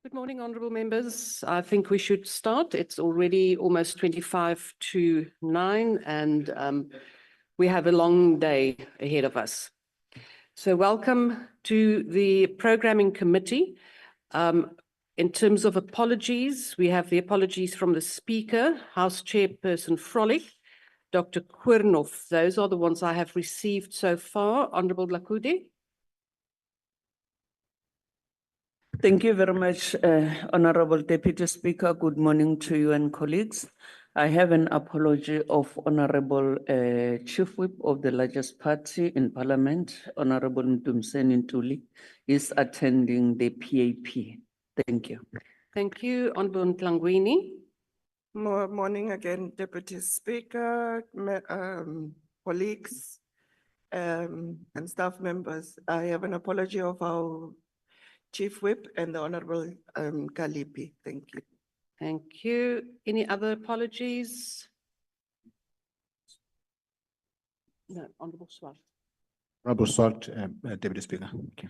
Good morning, honourable members. I think we should start. It's already almost 25 to 9 and we have a long day ahead of us. So welcome to the Programming Committee. In terms of apologies, we have the apologies from the Speaker, House Chairperson Frolich, Dr. Kwirnov. Those are the ones I have received so far. Honourable Lakude. Thank you very much, Honorable Deputy Speaker. Good morning to you and colleagues. I have an apology of Honorable Chief Whip of the largest party in Parliament, Honorable Mtumseni Ntuli, is attending the PAP. Thank you. Thank you, Honourable Ntlangwini. Morning again, Deputy Speaker, colleagues, and staff members. I have an apology of our Chief Whip and the Honorable Kalipi. Thank you. Thank you. Any other apologies? No, Honourable Swart. Honourable Swart, Deputy Speaker. Thank you.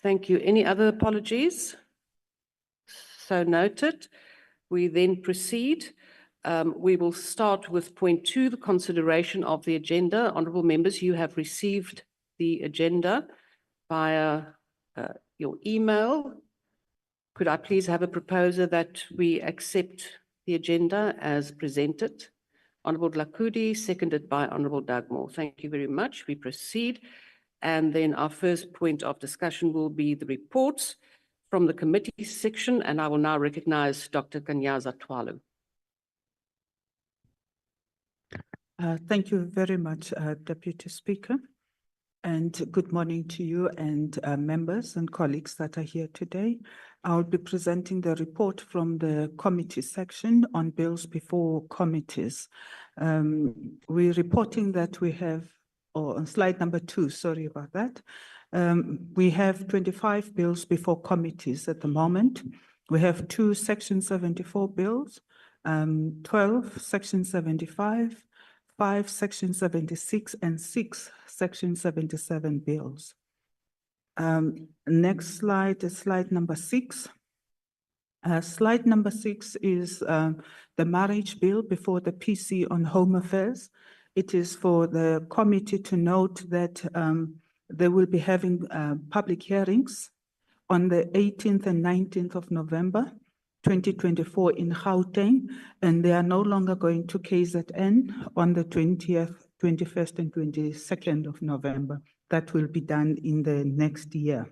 Thank you. Any other apologies? So noted. We then proceed. We will start with point 2, the consideration of the agenda. Honourable members, you have received the agenda via your email. Could I please have a proposer that we accept the agenda as presented? Honourable Lakude, seconded by Honourable Dugmore. Thank you very much. We proceed. And then our first point of discussion will be the reports from the committee section, and I will now recognize Dr. Kanyaza Twalu. Thank you very much, Deputy Speaker. And good morning to you and members and colleagues that are here today. I'll be presenting the report from the committee section on bills before committees. We're reporting that we have, on slide number 2, sorry about that. We have 25 bills before committees at the moment. We have 2 Section 74 bills, 12 Section 75, 5 Section 76, and 6 Section 77 bills. Next slide is slide number 6. Slide number 6 is the marriage bill before the PC on Home Affairs. It is for the committee to note that they will be having public hearings on the 18th and 19th of November, 2024 in Gauteng, and they are no longer going to KZN on the 20th, 21st and 22nd of November. That will be done in the next year.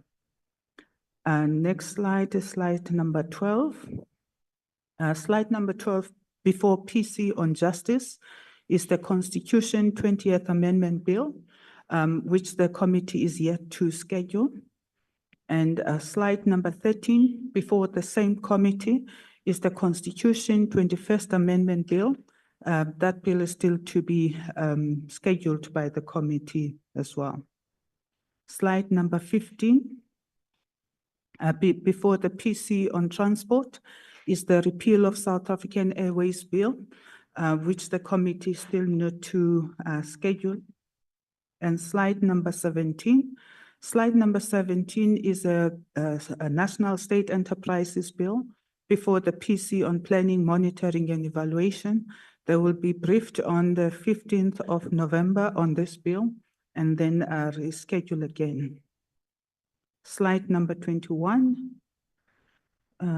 Next slide is slide number 12. Slide number 12, before PC on justice, is the Constitution 20th Amendment Bill, which the committee is yet to schedule. And slide number 13, before the same committee, is the Constitution 21st Amendment Bill. That bill is still to be scheduled by the committee as well. Slide number 15, before the PC on transport, is the repeal of South African Airways Bill, which the committee still need to schedule. And slide number 17. Slide number 17 is a National State Enterprises Bill before the PC on planning, monitoring and evaluation. They will be briefed on the 15th of November on this bill and then reschedule again. Slide number 21.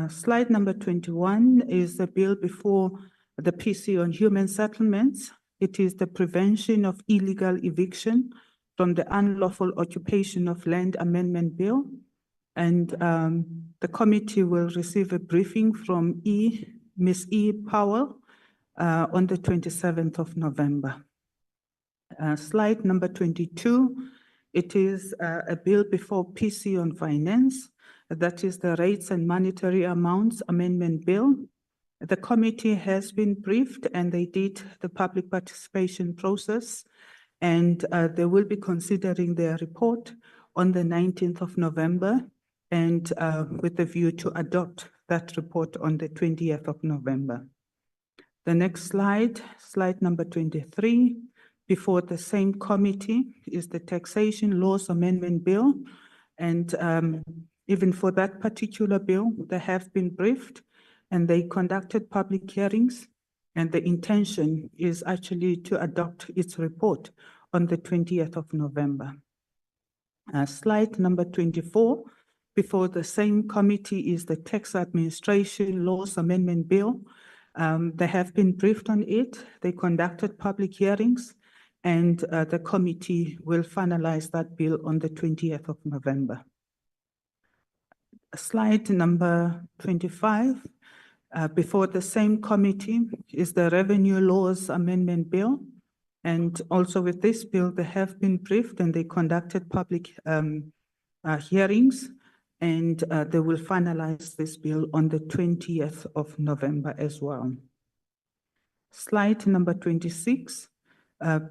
Slide number 21 is the bill before the PC on human settlements. It is the Prevention of Illegal Eviction from the Unlawful Occupation of Land Amendment Bill. And the committee will receive a briefing from Ms. E. Powell on the 27th of November. Slide number 22, it is a bill before PC on finance. That is the Rates and Monetary Amounts Amendment Bill. The committee has been briefed and they did the public participation process, and they will be considering their report on the 19th of November and with the view to adopt that report on the 20th of November. The next slide, slide number 23, before the same committee is the Taxation Laws Amendment Bill, and Even for that particular bill, they have been briefed and they conducted public hearings. And the intention is actually to adopt its report on the 20th of November. Slide number 24, before the same committee is the Tax Administration Laws Amendment Bill. They have been briefed on it. They conducted public hearings and the committee will finalize that bill on the 20th of November. Slide number 25, before the same committee is the Revenue Laws Amendment Bill. And also with this bill, they have been briefed and they conducted public hearings and they will finalize this bill on the 20th of November as well. Slide number 26,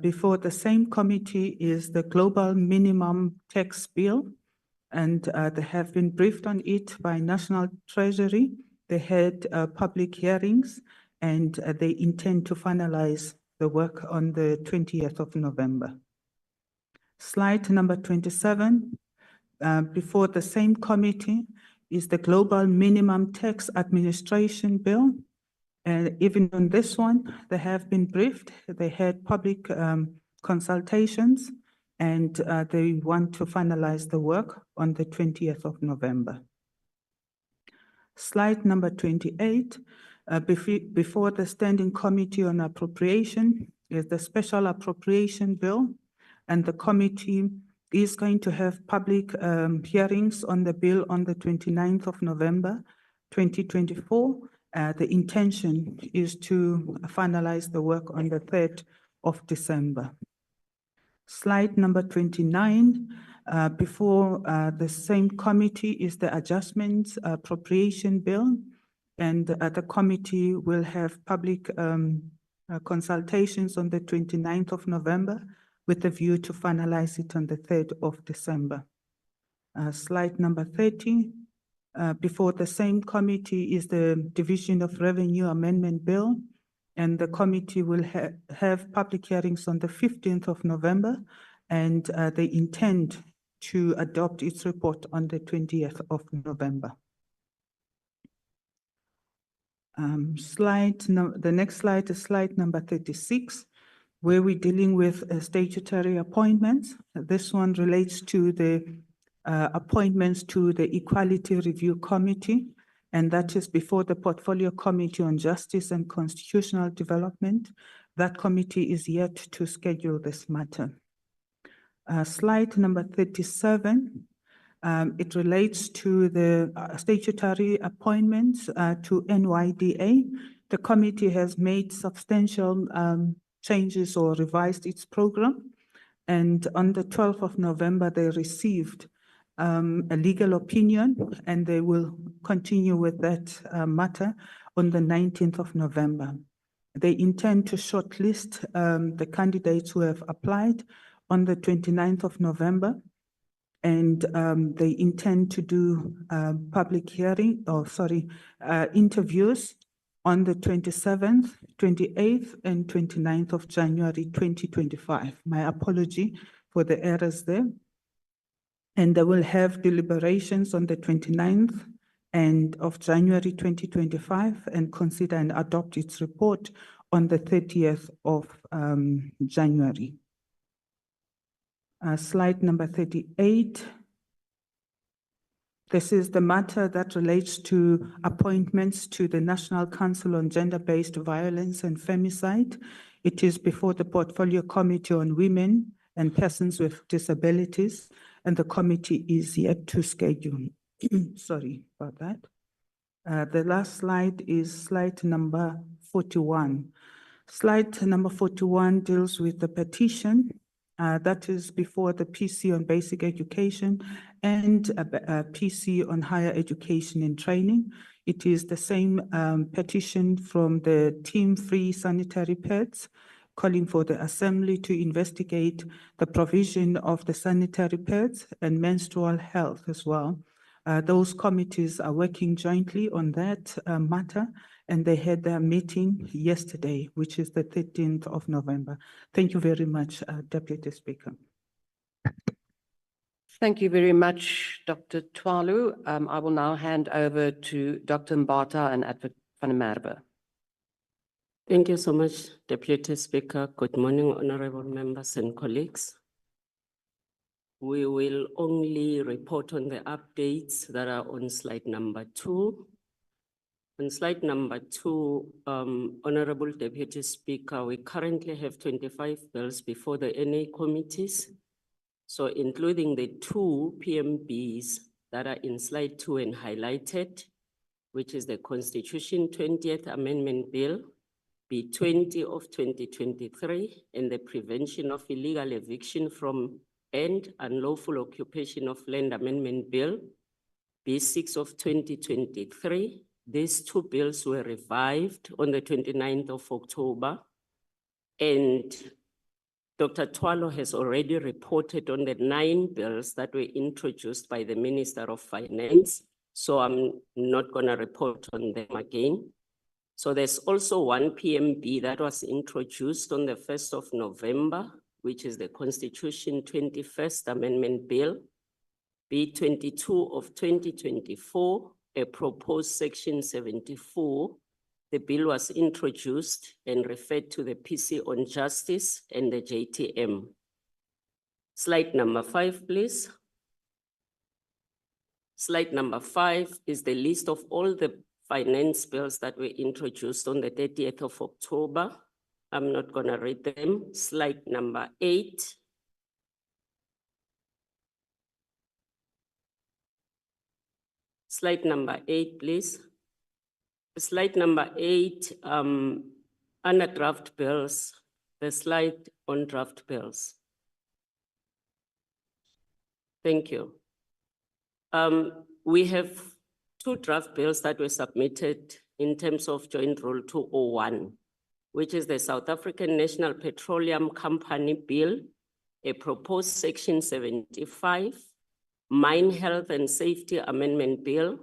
before the same committee is the Global Minimum Tax Bill. And they have been briefed on it by National Treasury. They had public hearings and they intend to finalize the work on the 20th of November. Slide number 27, before the same committee is the Global Minimum Tax Administration Bill. And even on this one, they have been briefed. They had public consultations and they want to finalize the work on the 20th of November. Slide number 28, before the Standing Committee on Appropriation is the Special Appropriation Bill, and the committee is going to have public hearings on the bill on the 29th of November, 2024. The intention is to finalize the work on the 3rd of December. Slide number 29, before the same committee is the Adjustments Appropriation Bill, and the committee will have public consultations on the 29th of November with a view to finalize it on the 3rd of December. Slide number 30, before the same committee is the Division of Revenue Amendment Bill, and the committee will have public hearings on the 15th of November, and they intend to adopt its report on the 20th of November. The next slide is slide number 36, where we're dealing with statutory appointments. This one relates to the appointments to the Equality Review Committee, and that is before the Portfolio Committee on Justice and Constitutional Development. That committee is yet to schedule this matter. Slide number 37, it relates to the statutory appointments to NYDA. The committee has made substantial changes or revised its program, and on the 12th of November, they received a legal opinion, and they will continue with that matter on the 19th of November. They intend to shortlist the candidates who have applied on the 29th of November, and they intend to do public hearing, interviews on the 27th, 28th, and 29th of January 2025. My apology for the errors there. And they will have deliberations on the 29th of January 2025 and consider and adopt its report on the 30th of January. Slide number 38. This is the matter that relates to appointments to the National Council on Gender-Based Violence and Femicide. It is before the Portfolio Committee on Women and Persons with Disabilities, and the committee is yet to schedule. Sorry about that. The last slide is slide number 41. Slide number 41 deals with the petition that is before the PC on Basic Education and PC on Higher Education and Training. It is the same petition from the Team Free Sanitary Pads, calling for the Assembly to investigate the provision of the sanitary pads and menstrual health as well. Those committees are working jointly on that matter, and they had their meeting yesterday, which is the 13th of November. Thank you very much, Deputy Speaker. Thank you very much, Dr. Twalu. I will now hand over to Dr. Mbata and Advocate van der Merwe. Thank you so much, Deputy Speaker. Good morning, honorable members and colleagues. We will only report on the updates that are on slide number 2. On slide number 2, Honorable Deputy Speaker, we currently have 25 bills before the NA committees. So including the 2 PMBs that are in slide 2 and highlighted, which is the Constitution 20th Amendment Bill, B20 of 2023, and the Prevention of Illegal Eviction from and Unlawful Occupation of Land Amendment Bill, B6 of 2023. These 2 bills were revived on the 29th of October, and Dr. Twalu has already reported on the 9 bills that were introduced by the Minister of Finance, so I'm not going to report on them again. So there's also 1 PMB that was introduced on the 1st of November, which is the Constitution 21st Amendment Bill, B22 of 2024, a proposed Section 74. The bill was introduced and referred to the PC on Justice and the JTM. Slide number 5, please. Slide number 5 is the list of all the finance bills that were introduced on the 30th of October. I'm not going to read them. Slide number 8. Slide number 8, please. Slide number 8, under draft bills, the slide on draft bills. Thank you. We have 2 draft bills that were submitted in terms of Joint Rule 201, which is the South African National Petroleum Company Bill, a proposed Section 75, Mine Health and Safety Amendment Bill,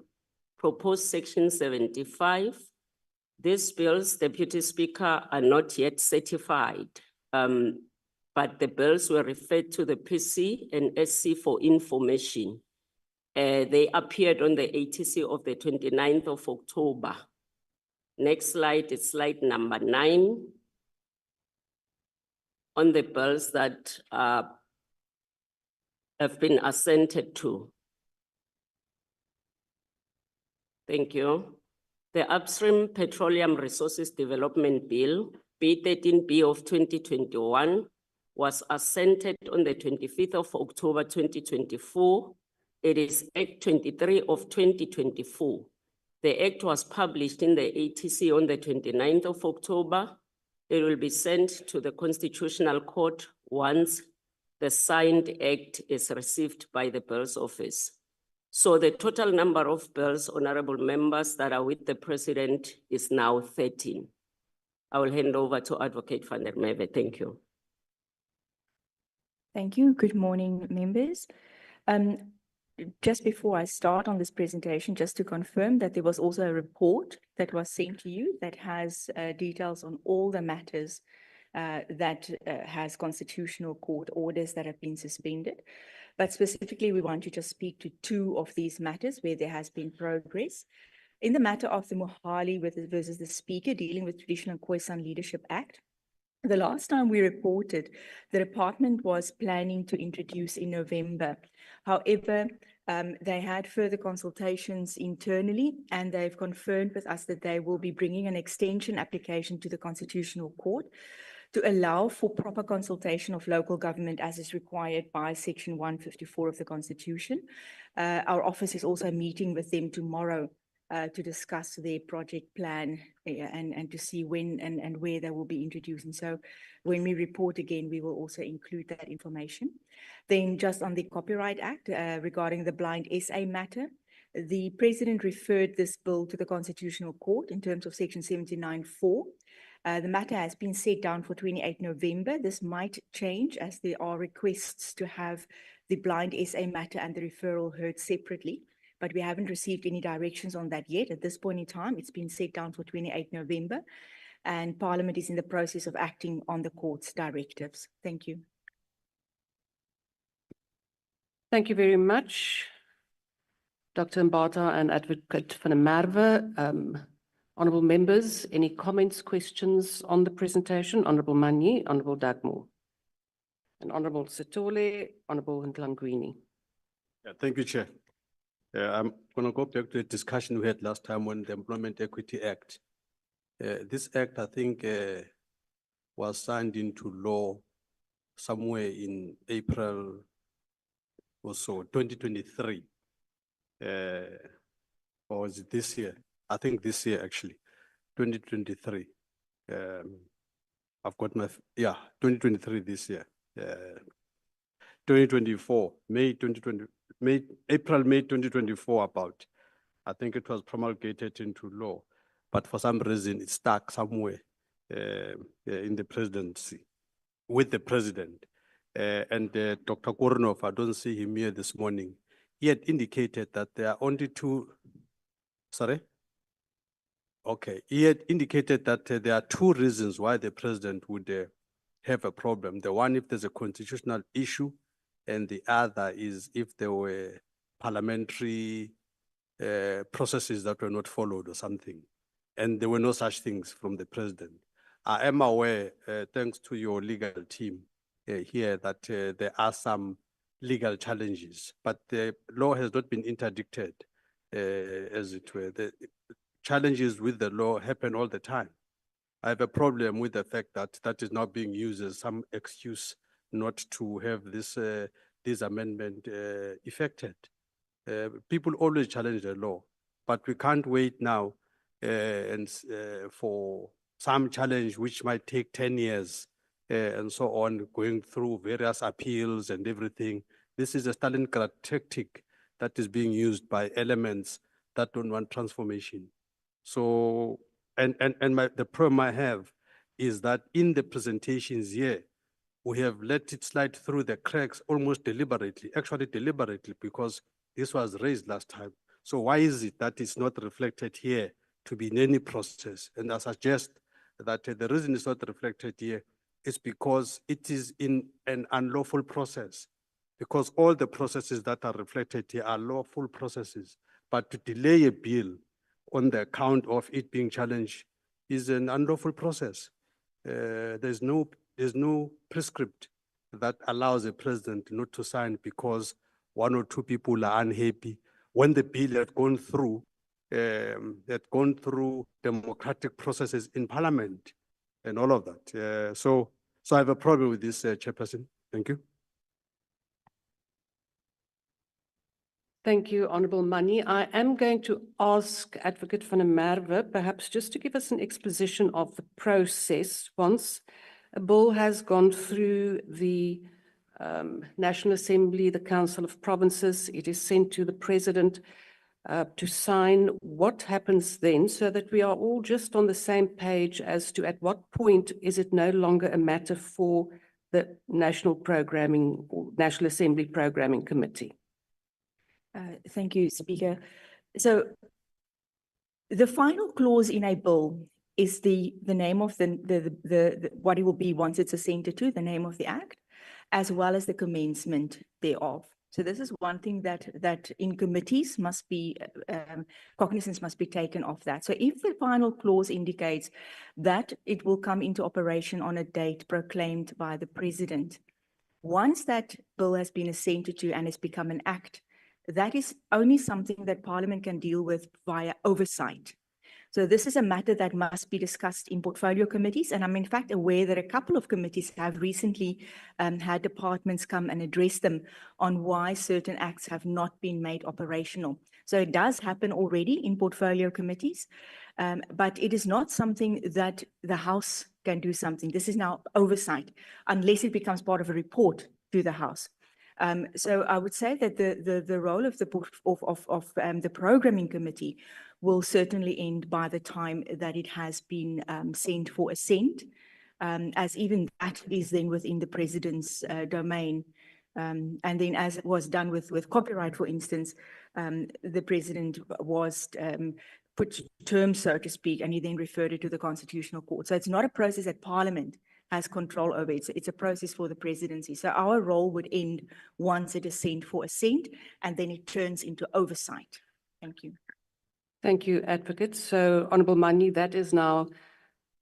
proposed Section 75. These bills, Deputy Speaker, are not yet certified, but the bills were referred to the PC and SC for information. They appeared on the ATC of the 29th of October. Next slide is slide number 9. On the bills that have been assented to. Thank you. The Upstream Petroleum Resources Development Bill, B13B of 2021, was assented on the 25th of October 2024. It is Act 23 of 2024. The Act was published in the ATC on the 29th of October. It will be sent to the Constitutional Court once the signed Act is received by the Bills Office. So the total number of bills, honorable members, that are with the President is now 13. I will hand over to Advocate van der Merwe. Thank you. Thank you. Good morning, members. Just before I start on this presentation, just to confirm that there was also a report that was sent to you that has details on all the matters that has Constitutional Court orders that have been suspended. But specifically, we want to just speak to 2 of these matters where there has been progress. In the matter of the Mohali versus the Speaker dealing with Traditional Khoisan Leadership Act, the last time we reported, the department was planning to introduce in November. However, they had further consultations internally, and they've confirmed with us that they will be bringing an extension application to the Constitutional Court to allow for proper consultation of local government as is required by Section 154 of the Constitution. Our office is also meeting with them tomorrow to discuss their project plan and to see when and where they will be introducing. So when we report again, we will also include that information. Then just on the Copyright Act regarding the Blind SA matter, the President referred this bill to the Constitutional Court in terms of Section 79(4). The matter has been set down for 28 November. This might change as there are requests to have the Blind SA matter and the referral heard separately, but we haven't received any directions on that yet. At this point in time, it's been set down for 28 November, and Parliament is in the process of acting on the court's directives. Thank you. Thank you very much, Dr. Mbata and Advocate van der Merwe. Honourable members, any comments, questions on the presentation? Honourable Manyi, Honourable Dagmore, and Honourable Sitole, Honourable Ntlangwini. Yeah, thank you, Chair. I'm going to go back to the discussion we had last time on the Employment Equity Act. This act, I think, was signed into law somewhere in April or so, 2023. Or was it this year? I think this year, actually, 2023. I've got my, 2023 this year. 2024, April, May 2024 about. I think it was promulgated into law, but for some reason it's stuck somewhere in the presidency, with the president. Dr. Koronov, I don't see him here this morning. He had indicated that there are only two, sorry? Okay, he had indicated that there are two reasons why the president would have a problem. The one, if there's a constitutional issue, and the other is if there were parliamentary processes that were not followed or something. And there were no such things from the president. I am aware, thanks to your legal team here, that there are some legal challenges, but the law has not been interdicted, as it were. The challenges with the law happen all the time. I have a problem with the fact that that is not being used as some excuse not to have this amendment effected. People always challenge the law, but we can't wait now for some challenge which might take 10 years and so on, going through various appeals and everything. This is a Stalingrad tactic that is being used by elements that don't want transformation. So, the problem I have is that in the presentations here, we have let it slide through the cracks almost deliberately, actually deliberately, because this was raised last time. So why is it that it's not reflected here to be in any process? And I suggest that the reason it's not reflected here is because it is in an unlawful process, because all the processes that are reflected here are lawful processes. But to delay a bill on the account of it being challenged is an unlawful process. There's no prescript that allows a president not to sign because one or two people are unhappy when the bill had gone through democratic processes in Parliament and all of that. So I have a problem with this, Chairperson. Thank you. Thank you, Honourable Manyi. I am going to ask Advocate van der Merwe perhaps just to give us an exposition of the process. Once a bill has gone through the National Assembly, the Council of Provinces, it is sent to the President to sign. What happens then, so that we are all just on the same page as to at what point is it no longer a matter for the National Programming or National Assembly Programming Committee? Thank you, Speaker. So the final clause in a bill is the name of what it will be once it's assented to, the name of the act, as well as the commencement thereof. So this is one thing that in committees must be, cognizance must be taken of that. So if the final clause indicates that it will come into operation on a date proclaimed by the President, once that bill has been assented to and has become an act, that is only something that Parliament can deal with via oversight. So this is a matter that must be discussed in portfolio committees. And I'm in fact aware that a couple of committees have recently had departments come and address them on why certain acts have not been made operational. So it does happen already in portfolio committees, but it is not something that the House can do something. This is now oversight, unless it becomes part of a report to the House. So I would say that the role of the programming committee will certainly end by the time that it has been sent for assent, as even that is then within the President's domain. And then, as it was done with copyright, for instance, the President was put terms, so to speak, and he then referred it to the Constitutional Court. So it's not a process that Parliament has control over it. It's a process for the presidency. So our role would end once it is sent for assent, and then it turns into oversight. Thank you. Thank you, Advocate. So Honourable Mani, that is now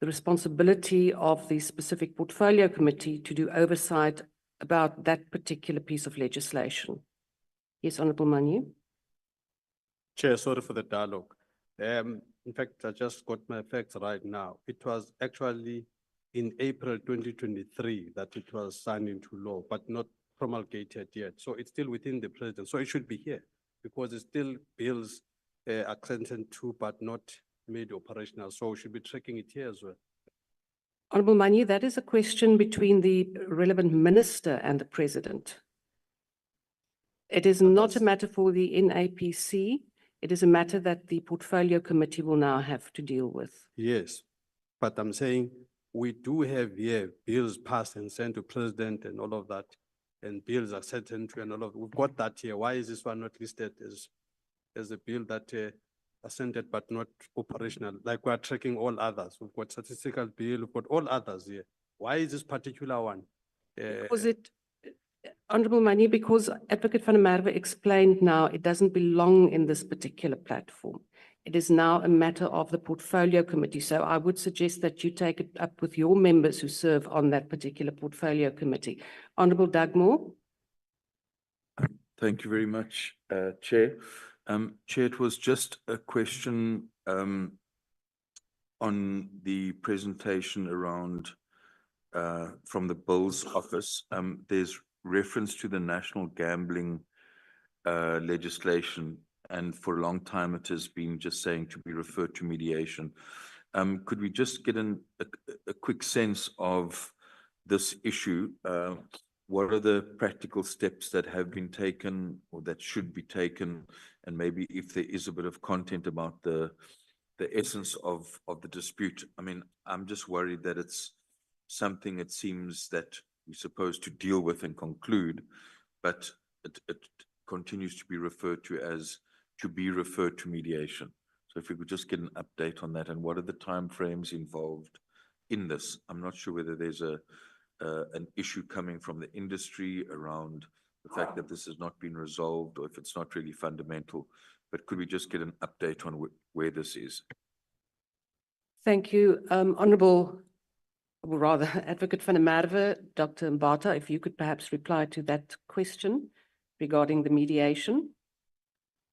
the responsibility of the specific portfolio committee to do oversight about that particular piece of legislation. Yes, Honourable Mani. Chair, sorry for the dialogue. In fact, I just got my facts right now. It was actually in April 2023 that it was signed into law, but not promulgated yet. So it's still within the president. So it should be here because it's still bills accented to, but not made operational. So we should be tracking it here as well. Honourable Mani, that is a question between the relevant minister and the president. It is not a matter for the NAPC. It is a matter that the portfolio committee will now have to deal with. Yes, but I'm saying we do have here bills passed and sent to president and all of that, and bills are sent into and all of, we've got that here. Why is this one not listed as a bill that assented but not operational? Like we are tracking all others. We've got statistical bill, we've got all others here. Why is this particular one? Was it, Honourable Mani, because Advocate van der Merwe explained now it doesn't belong in this particular platform. It is now a matter of the portfolio committee. So I would suggest that you take it up with your members who serve on that particular portfolio committee. Honourable Dugmore. Thank you very much, Chair. Chair, it was just a question on the presentation around from the Bills Office. There's reference to the national gambling legislation, and for a long time it has been just saying to be referred to mediation. Could we just get a quick sense of this issue? What are the practical steps that have been taken or that should be taken? And maybe if there is a bit of content about the essence of the dispute. I mean, I'm just worried that it's something it seems that we're supposed to deal with and conclude, but it continues to be referred to as to be referred to mediation. So if we could just get an update on that, and what are the timeframes involved in this? I'm not sure whether there's an issue coming from the industry around the fact that this has not been resolved, or if it's not really fundamental, but could we just get an update on where this is? Thank you, Honourable, or rather Advocate van der Merwe, Dr. Mbata, if you could perhaps reply to that question regarding the mediation.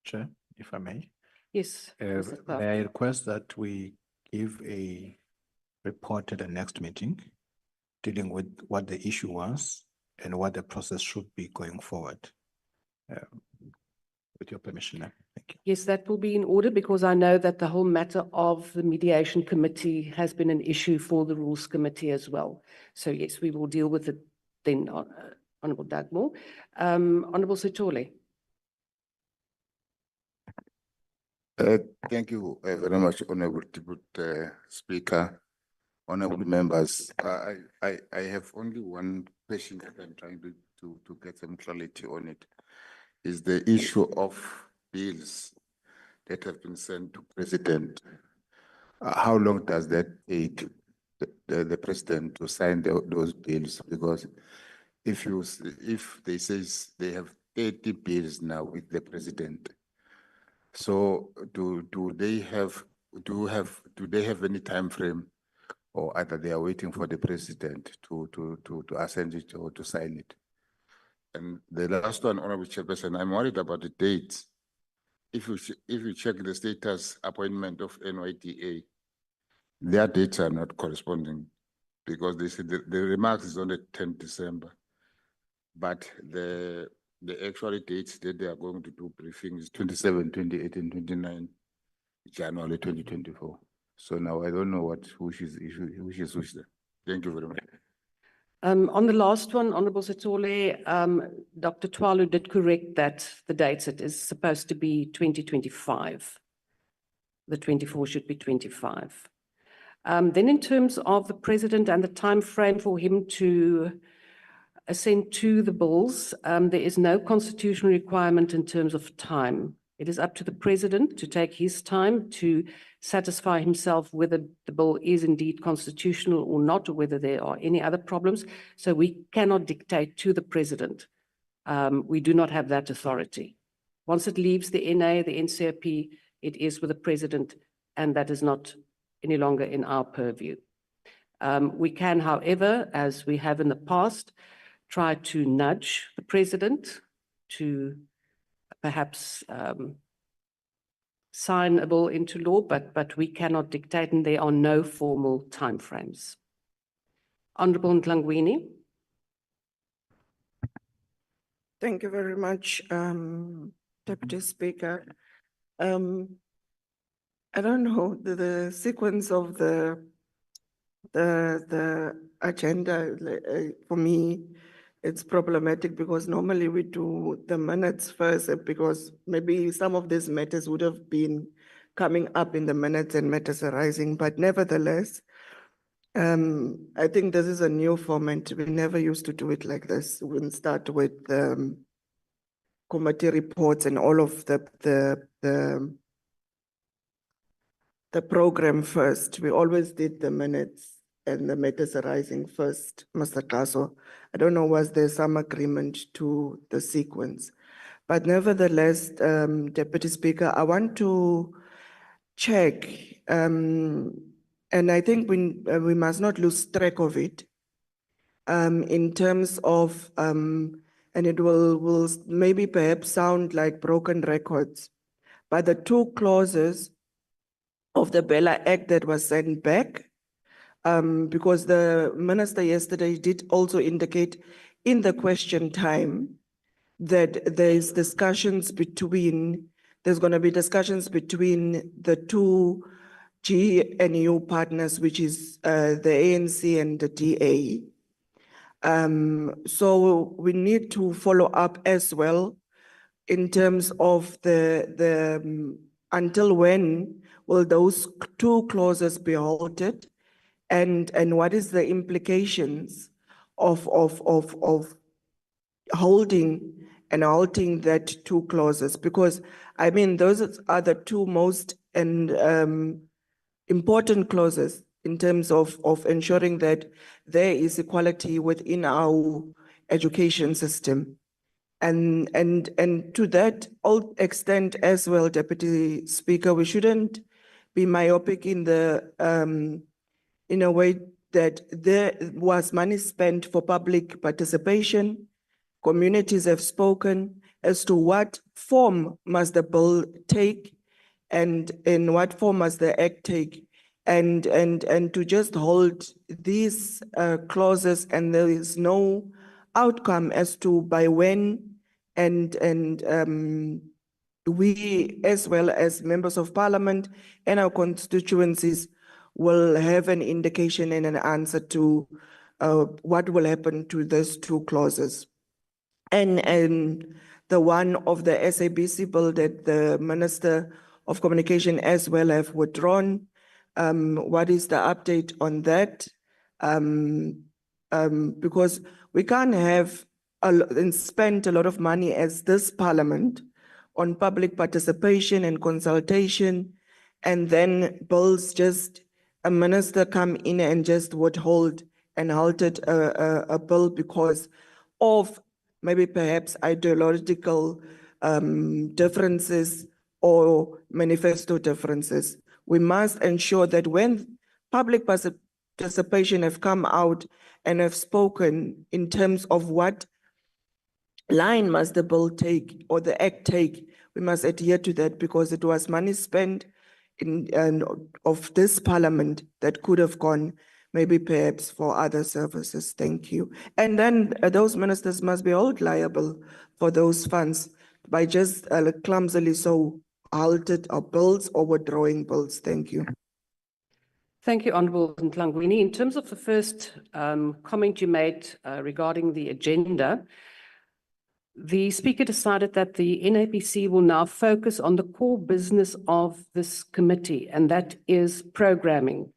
Chair, if I may. Yes. Mr. Clark. May I request that we give a report at the next meeting dealing with what the issue was and what the process should be going forward. With your permission, ma'am. Thank you. Yes, that will be in order, because I know that the whole matter of the mediation committee has been an issue for the Rules Committee as well. So yes, we will deal with it then, Honourable Dugmore. Honourable Sithole. Thank you very much, Honourable Speaker, honourable members. I have only one question that I'm trying to get some clarity on it. Is the issue of bills that have been sent to President. How long does that take the President to sign those bills? Because if they say they have 80 bills now with the President, so do they have any time frame, or either they are waiting for the President to assent it or to sign it? And the last one, Honourable Chairperson, I'm worried about the dates. If you check the status appointment of NYDA, their dates are not corresponding, because they said the remarks is on the 10th December, but the actual dates that they are going to do briefing is 27, 28, and 29 January 2024. So now I don't know which is which. Thank you very much. On the last one, Honourable Sithole, Dr. Twalu did correct that the dates, it is supposed to be 2025. The 24 should be 25. Then in terms of the President and the time frame for him to assent to the bills, there is no constitutional requirement in terms of time It is up to the president to take his time to satisfy himself whether the bill is indeed constitutional or not, or whether there are any other problems. So we cannot dictate to the president. We do not have that authority. Once it leaves the NA, the NCOP, it is with the president, and that is not any longer in our purview. We can, however, as we have in the past, try to nudge the president to perhaps sign a bill into law, but we cannot dictate, and there are no formal timeframes. Honourable Ntlangwini. Thank you very much, Deputy Speaker. I don't know the sequence of the agenda. For me, it's problematic because normally we do the minutes first, because maybe some of these matters would have been coming up in the minutes and matters arising, but nevertheless, I think this is a new format. We never used to do it like this. We'll start with committee reports and all of the program first. We always did the minutes and the matters arising first, Mr. Kaso. I don't know, was there some agreement to the sequence? But nevertheless, Deputy Speaker, I want to check, and I think we must not lose track of it, in terms of, and it will maybe perhaps sound like broken records, but the two clauses of the Bella Act that was sent back, because the minister yesterday did also indicate in the question time that there's going to be discussions between the two GNU partners, which is the ANC and the DA. So we need to follow up as well in terms of until when will those two clauses be halted, and what is the implications of holding and halting that two clauses? Because I mean, those are the two most important clauses in terms of ensuring that there is equality within our education system. And to that extent as well, Deputy Speaker, we shouldn't be myopic in a way that there was money spent for public participation. Communities have spoken as to what form must the bill take, and in what form must the act take, and to just hold these clauses and there is no outcome as to by when, and we as well as members of parliament and our constituencies will have an indication and an answer to what will happen to those two clauses. And the one of the SABC bill that the Minister of Communication as well have withdrawn, what is the update on that? Because we can't have and spend a lot of money as this parliament on public participation and consultation, and then bills just a minister come in and just withhold and halted a bill because of maybe perhaps ideological differences or manifesto differences. We must ensure that when public participation have come out and have spoken in terms of what line must the bill take or the act take, we must adhere to that, because it was money spent of this parliament that could have gone maybe perhaps for other services. Thank you. And then those ministers must be held liable for those funds by just clumsily so halted or bills or withdrawing bills. Thank you. Thank you, Honourable Ntlangwini. In terms of the first comment you made regarding the agenda, the Speaker decided that the NAPC will now focus on the core business of this committee, and that is programming.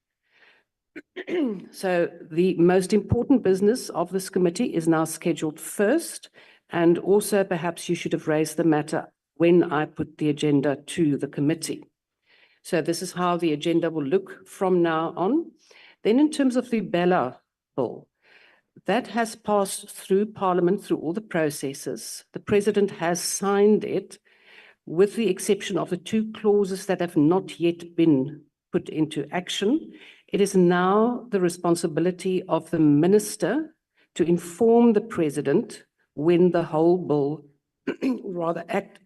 So the most important business of this committee is now scheduled first, and also perhaps you should have raised the matter when I put the agenda to the committee. So this is how the agenda will look from now on. Then in terms of the Bella bill, that has passed through Parliament through all the processes. The President has signed it, with the exception of the two clauses that have not yet been put into action. It is now the responsibility of the Minister to inform the President when the whole bill, rather act,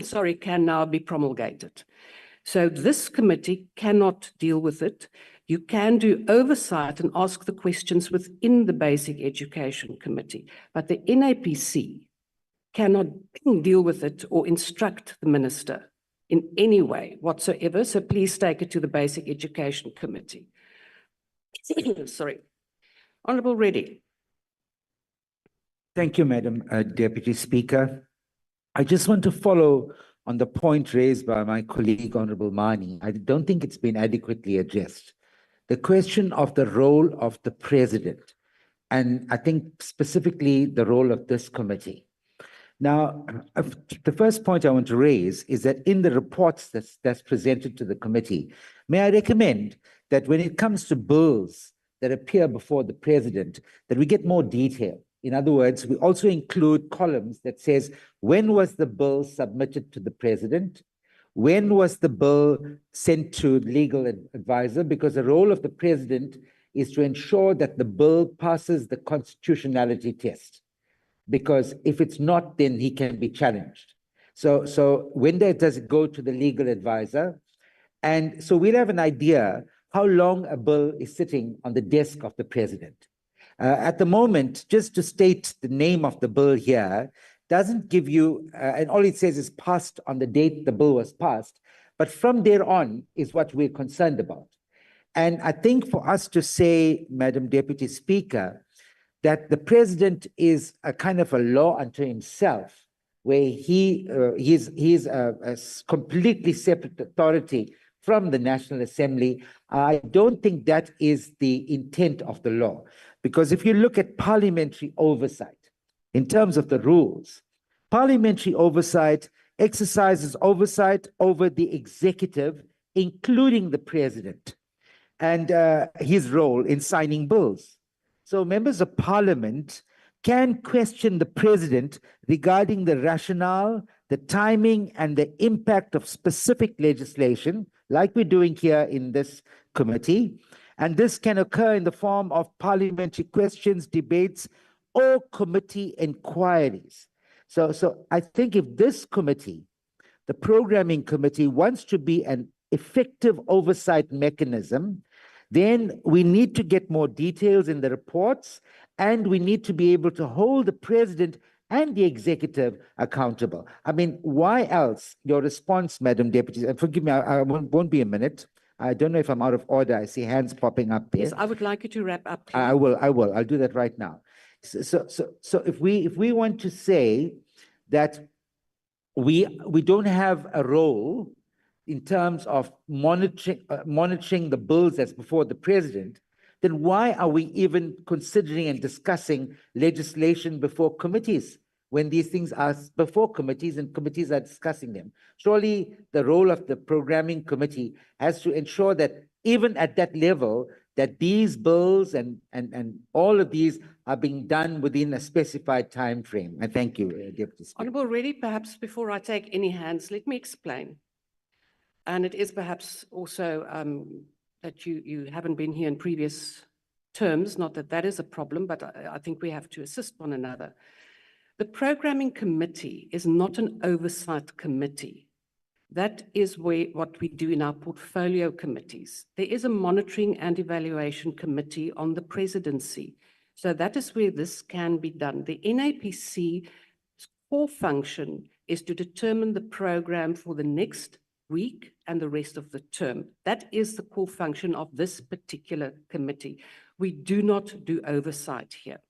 sorry, can now be promulgated. So this committee cannot deal with it. You can do oversight and ask the questions within the Basic Education Committee, but the NAPC cannot deal with it or instruct the minister in any way whatsoever. So please take it to the Basic Education Committee. Sorry. Honourable Reddy. Thank you, Madam Deputy Speaker. I just want to follow on the point raised by my colleague, Honourable Mani. I don't think it's been adequately addressed. The question of the role of the President, and I think specifically the role of this committee. Now, the first point I want to raise is that in the reports that's presented to the committee, may I recommend that when it comes to bills that appear before the President, that we get more detail. In other words, we also include columns that says, when was the bill submitted to the President? When was the bill sent to legal advisor? Because the role of the President is to ensure that the bill passes the constitutionality test. Because if it's not, then he can be challenged. So when does it go to the legal advisor? And so we'll have an idea how long a bill is sitting on the desk of the President. At the moment, just to state the name of the bill here, doesn't give you, and all it says is passed on the date the bill was passed, but from there on is what we're concerned about. And I think for us to say, Madam Deputy Speaker, that the President is a kind of a law unto himself, where he's a completely separate authority from the National Assembly. I don't think that is the intent of the law. Because if you look at parliamentary oversight, in terms of the rules, parliamentary oversight exercises oversight over the executive, including the President, and his role in signing bills. So members of Parliament can question the President regarding the rationale, the timing, and the impact of specific legislation, like we're doing here in this committee. And this can occur in the form of parliamentary questions, debates, or committee inquiries. So I think if this committee, the programming committee, wants to be an effective oversight mechanism, then we need to get more details in the reports, and we need to be able to hold the President and the executive accountable. I mean, why else? Your response, Madam Deputy, and forgive me, I won't be a minute. I don't know if I'm out of order. I see hands popping up there. Yes, I would like you to wrap up, please. I will. I'll do that right now. So if we want to say that we don't have a role in terms of monitoring the bills that's before the President, then why are we even considering and discussing legislation before committees when these things are before committees and committees are discussing them? Surely the role of the programming committee has to ensure that even at that level, that these bills and all of these are being done within a specified time frame. I thank you, Deputy Speaker. Honourable Reddy, perhaps before I take any hands, let me explain. And it is perhaps also that you haven't been here in previous terms, not that that is a problem, but I think we have to assist one another. The programming committee is not an oversight committee. That is what we do in our portfolio committees. There is a monitoring and evaluation committee on the presidency. So that is where this can be done. The NAPC's core function is to determine the program for the next week and the rest of the term. That is the core function of this particular committee. We do not do oversight here.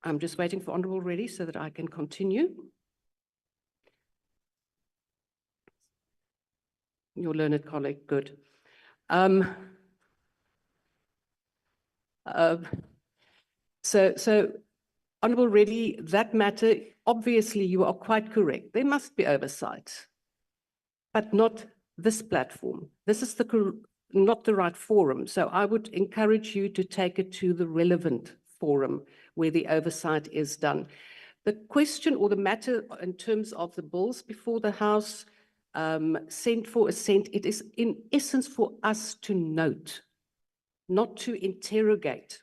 I'm just waiting for Honourable Reddy so that I can continue. Your learned colleague, good. So Honourable Reddy, that matter, obviously you are quite correct. There must be oversight, but not this platform. This is not the right forum. So I would encourage you to take it to the relevant forum where the oversight is done. The question or the matter in terms of the bills before the House sent for assent, it is in essence for us to note, not to interrogate.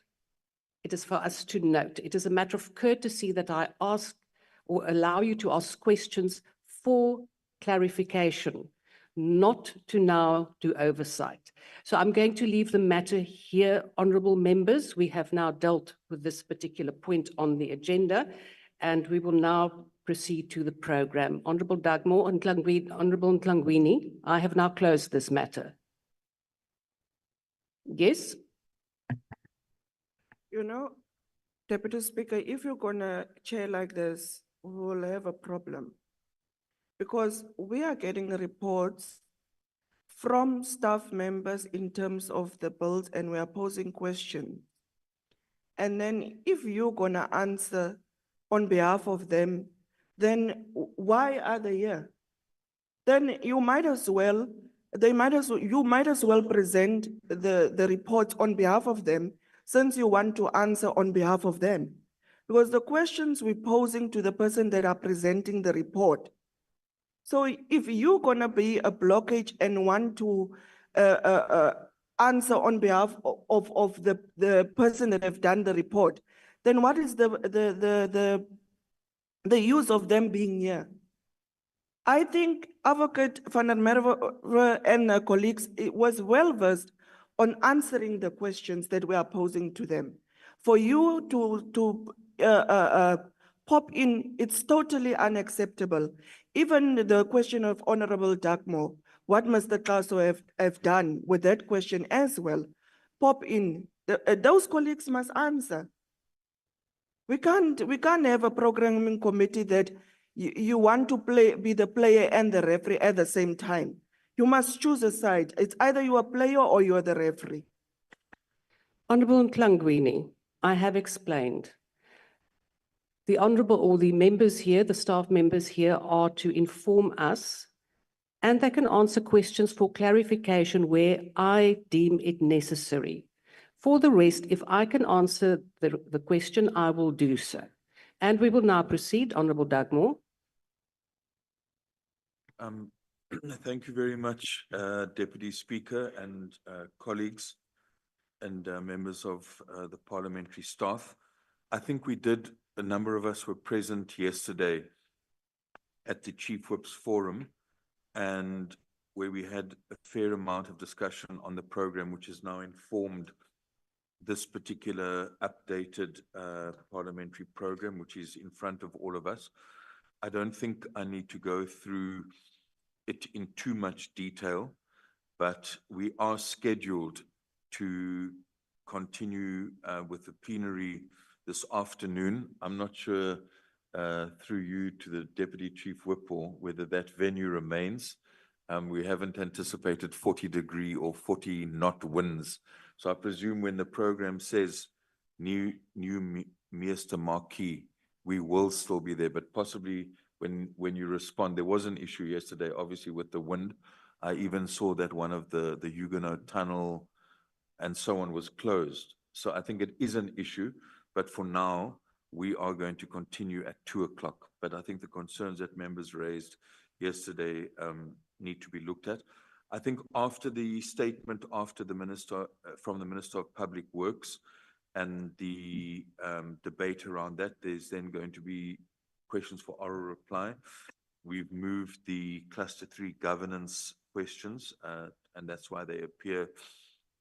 It is for us to note. It is a matter of courtesy that I ask or allow you to ask questions for clarification, not to now do oversight. So I'm going to leave the matter here, honourable members. We have now dealt with this particular point on the agenda, and we will now proceed to the programme. Honourable Dugmore and Honourable Ntlangwini, I have now closed this matter. Yes? You know, Deputy Speaker, if you're gonna chair like this, we will have a problem. Because we are getting reports from staff members in terms of the bills and we are posing questions. And then if you're gonna answer on behalf of them, then why are they here? Then you might as well, you might as well present the reports on behalf of them since you want to answer on behalf of them. Because the questions we're posing to the person that are presenting the report. So if you're gonna be a blockage and want to answer on behalf of the person that have done the report, then what is the use of them being here? I think Advocate van der Merwe and colleagues was well versed on answering the questions that we are posing to them. For you to pop in, it's totally unacceptable. Even the question of Honourable Dugmore, what must the council have done with that question as well? Pop in. Those colleagues must answer. We can't have a programming committee that you want to be the player and the referee at the same time. You must choose a side. It's either you are a player or you are the referee. Honourable Ntlangwini, I have explained. The Honourable or the members here, the staff members here are to inform us and they can answer questions for clarification where I deem it necessary. For the rest, if I can answer the question, I will do so. And we will now proceed, Honourable Dugmore. Thank you very much, Deputy Speaker and colleagues and members of the parliamentary staff. I think a number of us were present yesterday at the Chief Whip's Forum and where we had a fair amount of discussion on the program, which has now informed this particular updated parliamentary program, which is in front of all of us. I don't think I need to go through it in too much detail, but we are scheduled to continue with the plenary this afternoon. I'm not sure through you to the Deputy Chief Whip or whether that venue remains. We haven't anticipated 40-degree or 40-knot winds. So I presume when the program says new Meester Marquee, we will still be there, but possibly when you respond, there was an issue yesterday, obviously with the wind. I even saw that one of the Huguenot tunnel and so on was closed. So I think it is an issue, but for now, we are going to continue at 2 o'clock. But I think the concerns that members raised yesterday need to be looked at. I think after the statement after the minister, from the Minister of Public Works and the debate around that, there's then going to be questions for oral reply. We've moved the cluster 3 governance questions, and that's why they appear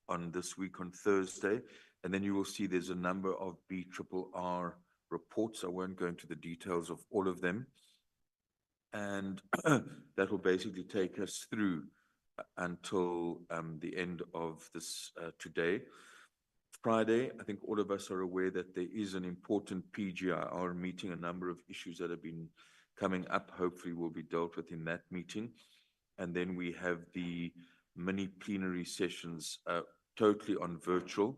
on this week on Thursday. And then you will see there's a number of BRRR reports. I won't go into the details of all of them. And that will basically take us through until the end of this today. Friday, I think all of us are aware that there is an important PGIR meeting, a number of issues that have been coming up, hopefully will be dealt with in that meeting. And then we have the mini plenary sessions totally on virtual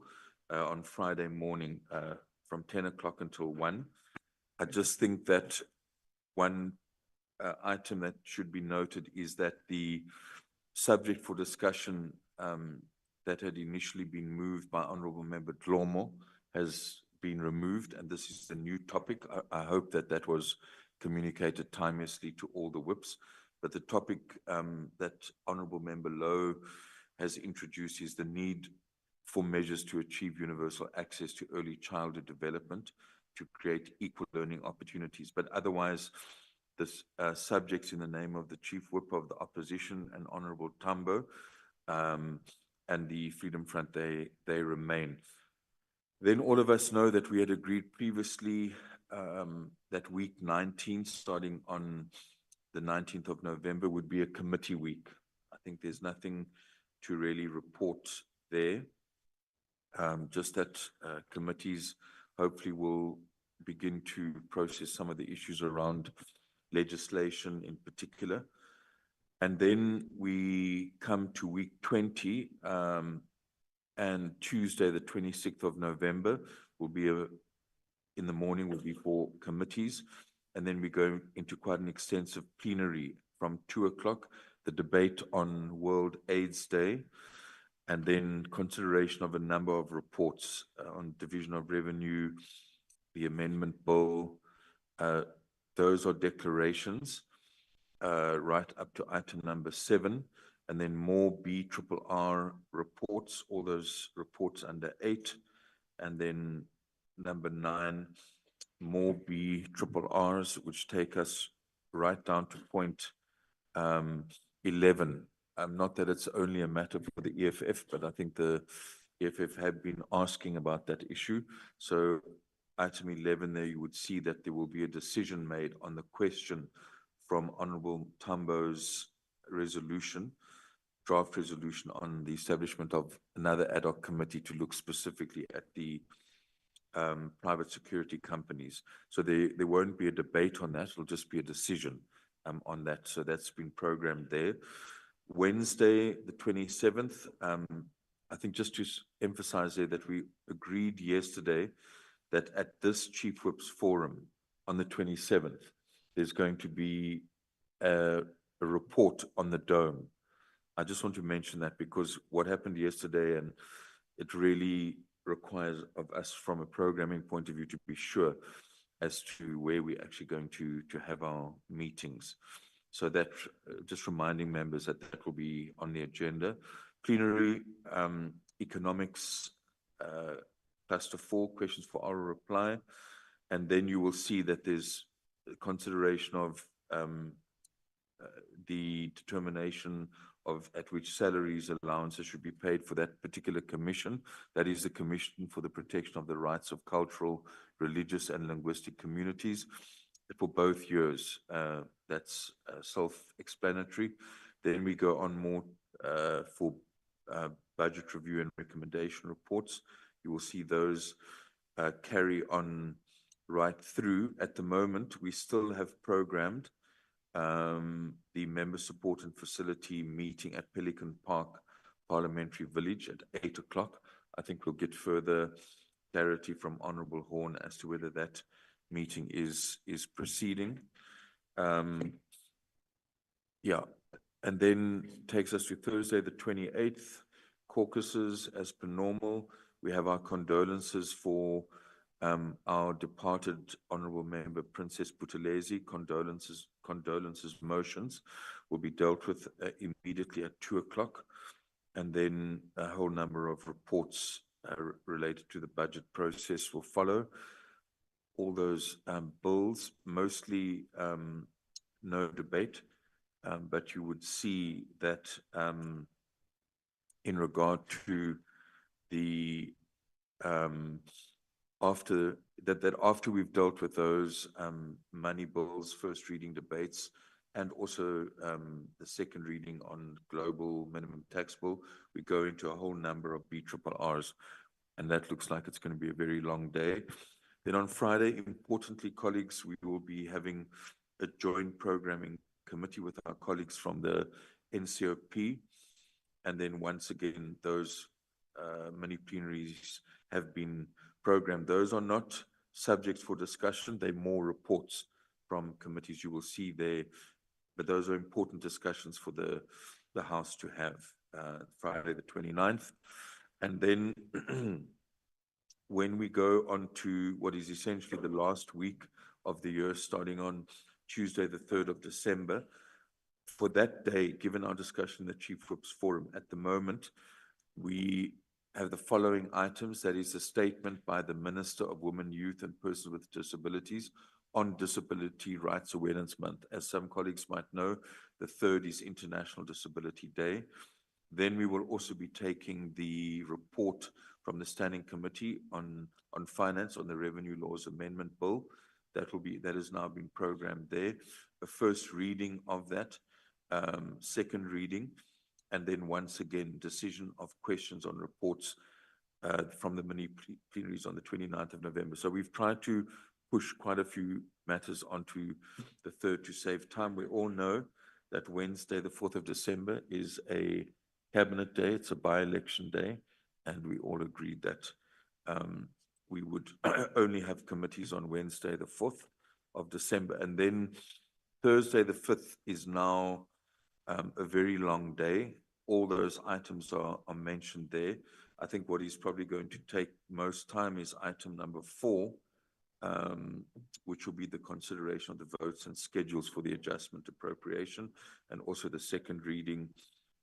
on Friday morning from 10 o'clock until 1. I just think that one item that should be noted is that the subject for discussion that had initially been moved by Honourable Member Dlomo has been removed, and this is the new topic. I hope that that was communicated timelessly to all the whips. But the topic that Honourable Member Lowe has introduced is the need for measures to achieve universal access to early childhood development to create equal learning opportunities. But otherwise, this subjects in the name of the Chief Whip of the Opposition and Honourable Tambo and the Freedom Front, they remain. Then all of us know that we had agreed previously that week 19, starting on the 19th of November, would be a committee week. I think there's nothing to really report there. Just that committees hopefully will begin to process some of the issues around legislation in particular. And then we come to week 20, and Tuesday, the 26th of November, will be in the morning will be for committees. And then we go into quite an extensive plenary from 2 o'clock, the debate on World AIDS Day, and then consideration of a number of reports on division of revenue, the amendment bill. Those are declarations right up to item number 7, and then more BRRR reports, all those reports under 8, and then number 9, more BRRRs, which take us right down to point 11. Not that it's only a matter for the EFF, but I think the EFF have been asking about that issue. So item 11 there, you would see that there will be a decision made on the question from Honourable Tambo's resolution, draft resolution on the establishment of another ad hoc committee to look specifically at the private security companies. So there won't be a debate on that, it'll just be a decision on that. So that's been programmed there. Wednesday, the 27th, I think just to emphasize there that we agreed yesterday that at this Chief Whips Forum on the 27th, there's going to be a report on the dome. I just want to mention that because what happened yesterday, and it really requires of us from a programming point of view to be sure as to where we're actually going to have our meetings. So that, just reminding members that that will be on the agenda. Plenary, economics, cluster 4, questions for oral reply. And then you will see that there's consideration of the determination of at which salaries allowances should be paid for that particular commission. That is the Commission for the Protection of the Rights of Cultural, Religious and Linguistic Communities. For both years, that's self-explanatory. Then we go on more for budget review and recommendation reports. You will see those carry on right through. At the moment, we still have programmed the member support and facility meeting at Pelican Park, Parliamentary Village at 8 o'clock. I think we'll get further clarity from Honourable Horn as to whether that meeting is proceeding. Yeah, and then takes us to Thursday, the 28th, caucuses as per normal. We have our condolences for our departed Honourable Member Princess Buthelezi. Condolences motions will be dealt with immediately at 2 o'clock, and then a whole number of reports related to the budget process will follow. All those bills, mostly no debate, but you would see that in regard to the after we've dealt with those money bills, first reading debates, and also the second reading on global minimum tax bill, we go into a whole number of BRRRs, and that looks like it's going to be a very long day. Then on Friday, importantly, colleagues, we will be having a joint programming committee with our colleagues from the NCOP. And then once again, those mini plenaries have been programmed. Those are not subjects for discussion. They're more reports from committees you will see there, but those are important discussions for the House to have Friday the 29th. And then when we go on to what is essentially the last week of the year, starting on Tuesday, the 3rd of December, for that day, given our discussion in the Chief Whip's Forum at the moment, we have the following items. That is a statement by the Minister of Women, Youth and Persons with Disabilities on Disability Rights Awareness Month. As some colleagues might know, the 3rd is International Disability Day. Then we will also be taking the report from the Standing Committee on Finance on the Revenue Laws Amendment Bill. That has now been programmed there. A first reading of that, second reading, and then once again, decision of questions on reports from the mini plenaries on the 29th of November. So we've tried to push quite a few matters onto the 3rd to save time. We all know that Wednesday, the 4th of December, is a cabinet day. It's a by-election day, and we all agreed that we would only have committees on Wednesday, the 4th of December. And then Thursday, the 5th, is now a very long day. All those items are mentioned there. I think what is probably going to take most time is item number 4, which will be the consideration of the votes and schedules for the adjustment appropriation, and also the second reading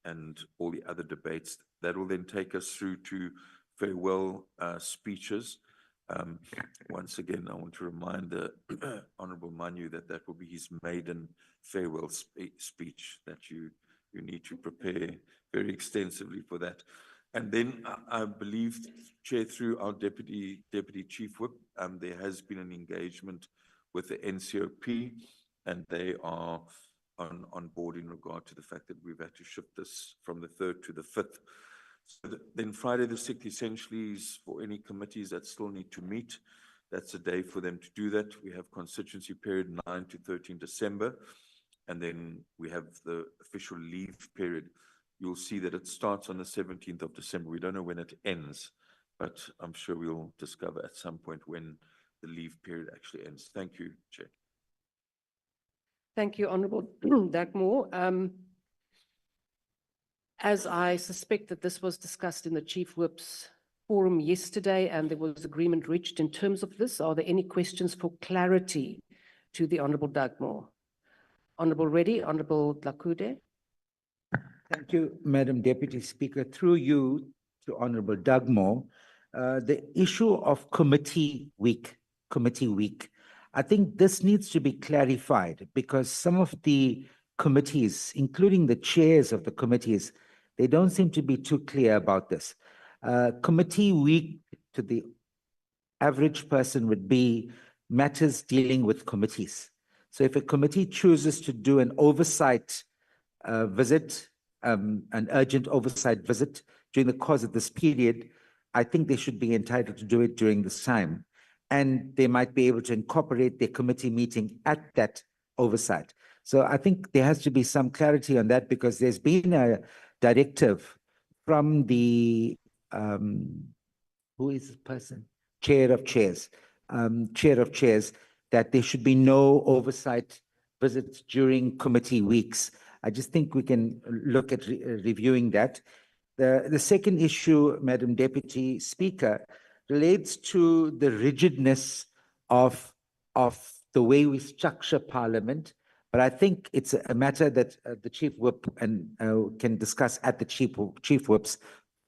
and all the other debates. That will then take us through to farewell speeches. Once again, I want to remind the Honorable Manu that that will be his maiden farewell speech, that you need to prepare very extensively for that. And then I believe, Chair, through our Deputy Chief Whip, there has been an engagement with the NCOP, and they are on board in regard to the fact that we've had to shift this from the 3rd to the 5th. So then Friday the 6th essentially is for any committees that still need to meet. That's a day for them to do that. We have constituency period 9 to 13 December, and then we have the official leave period. You'll see that it starts on the 17th of December. We don't know when it ends, but I'm sure we'll discover at some point when the leave period actually ends. Thank you, Chair. Thank you, Honourable Dugmore. As I suspect that this was discussed in the Chief Whip's forum yesterday and there was agreement reached in terms of this, are there any questions for clarity to the Honourable Dugmore? Honourable Reddy, Honourable Dlakude. Thank you, Madam Deputy Speaker. Through you to Honourable Dugmore, the issue of committee week, I think this needs to be clarified because some of the committees, including the chairs of the committees, they don't seem to be too clear about this. Committee week to the average person would be matters dealing with committees. So if a committee chooses to do an oversight visit, an urgent oversight visit during the course of this period, I think they should be entitled to do it during this time. And they might be able to incorporate their committee meeting at that oversight. So I think there has to be some clarity on that because there's been a directive from the, who is the person? Chair of Chairs, that there should be no oversight visits during committee weeks. I just think we can look at reviewing that. The second issue, Madam Deputy Speaker, relates to the rigidness of the way we structure Parliament. But I think it's a matter that the Chief Whip can discuss at the Chief Whip's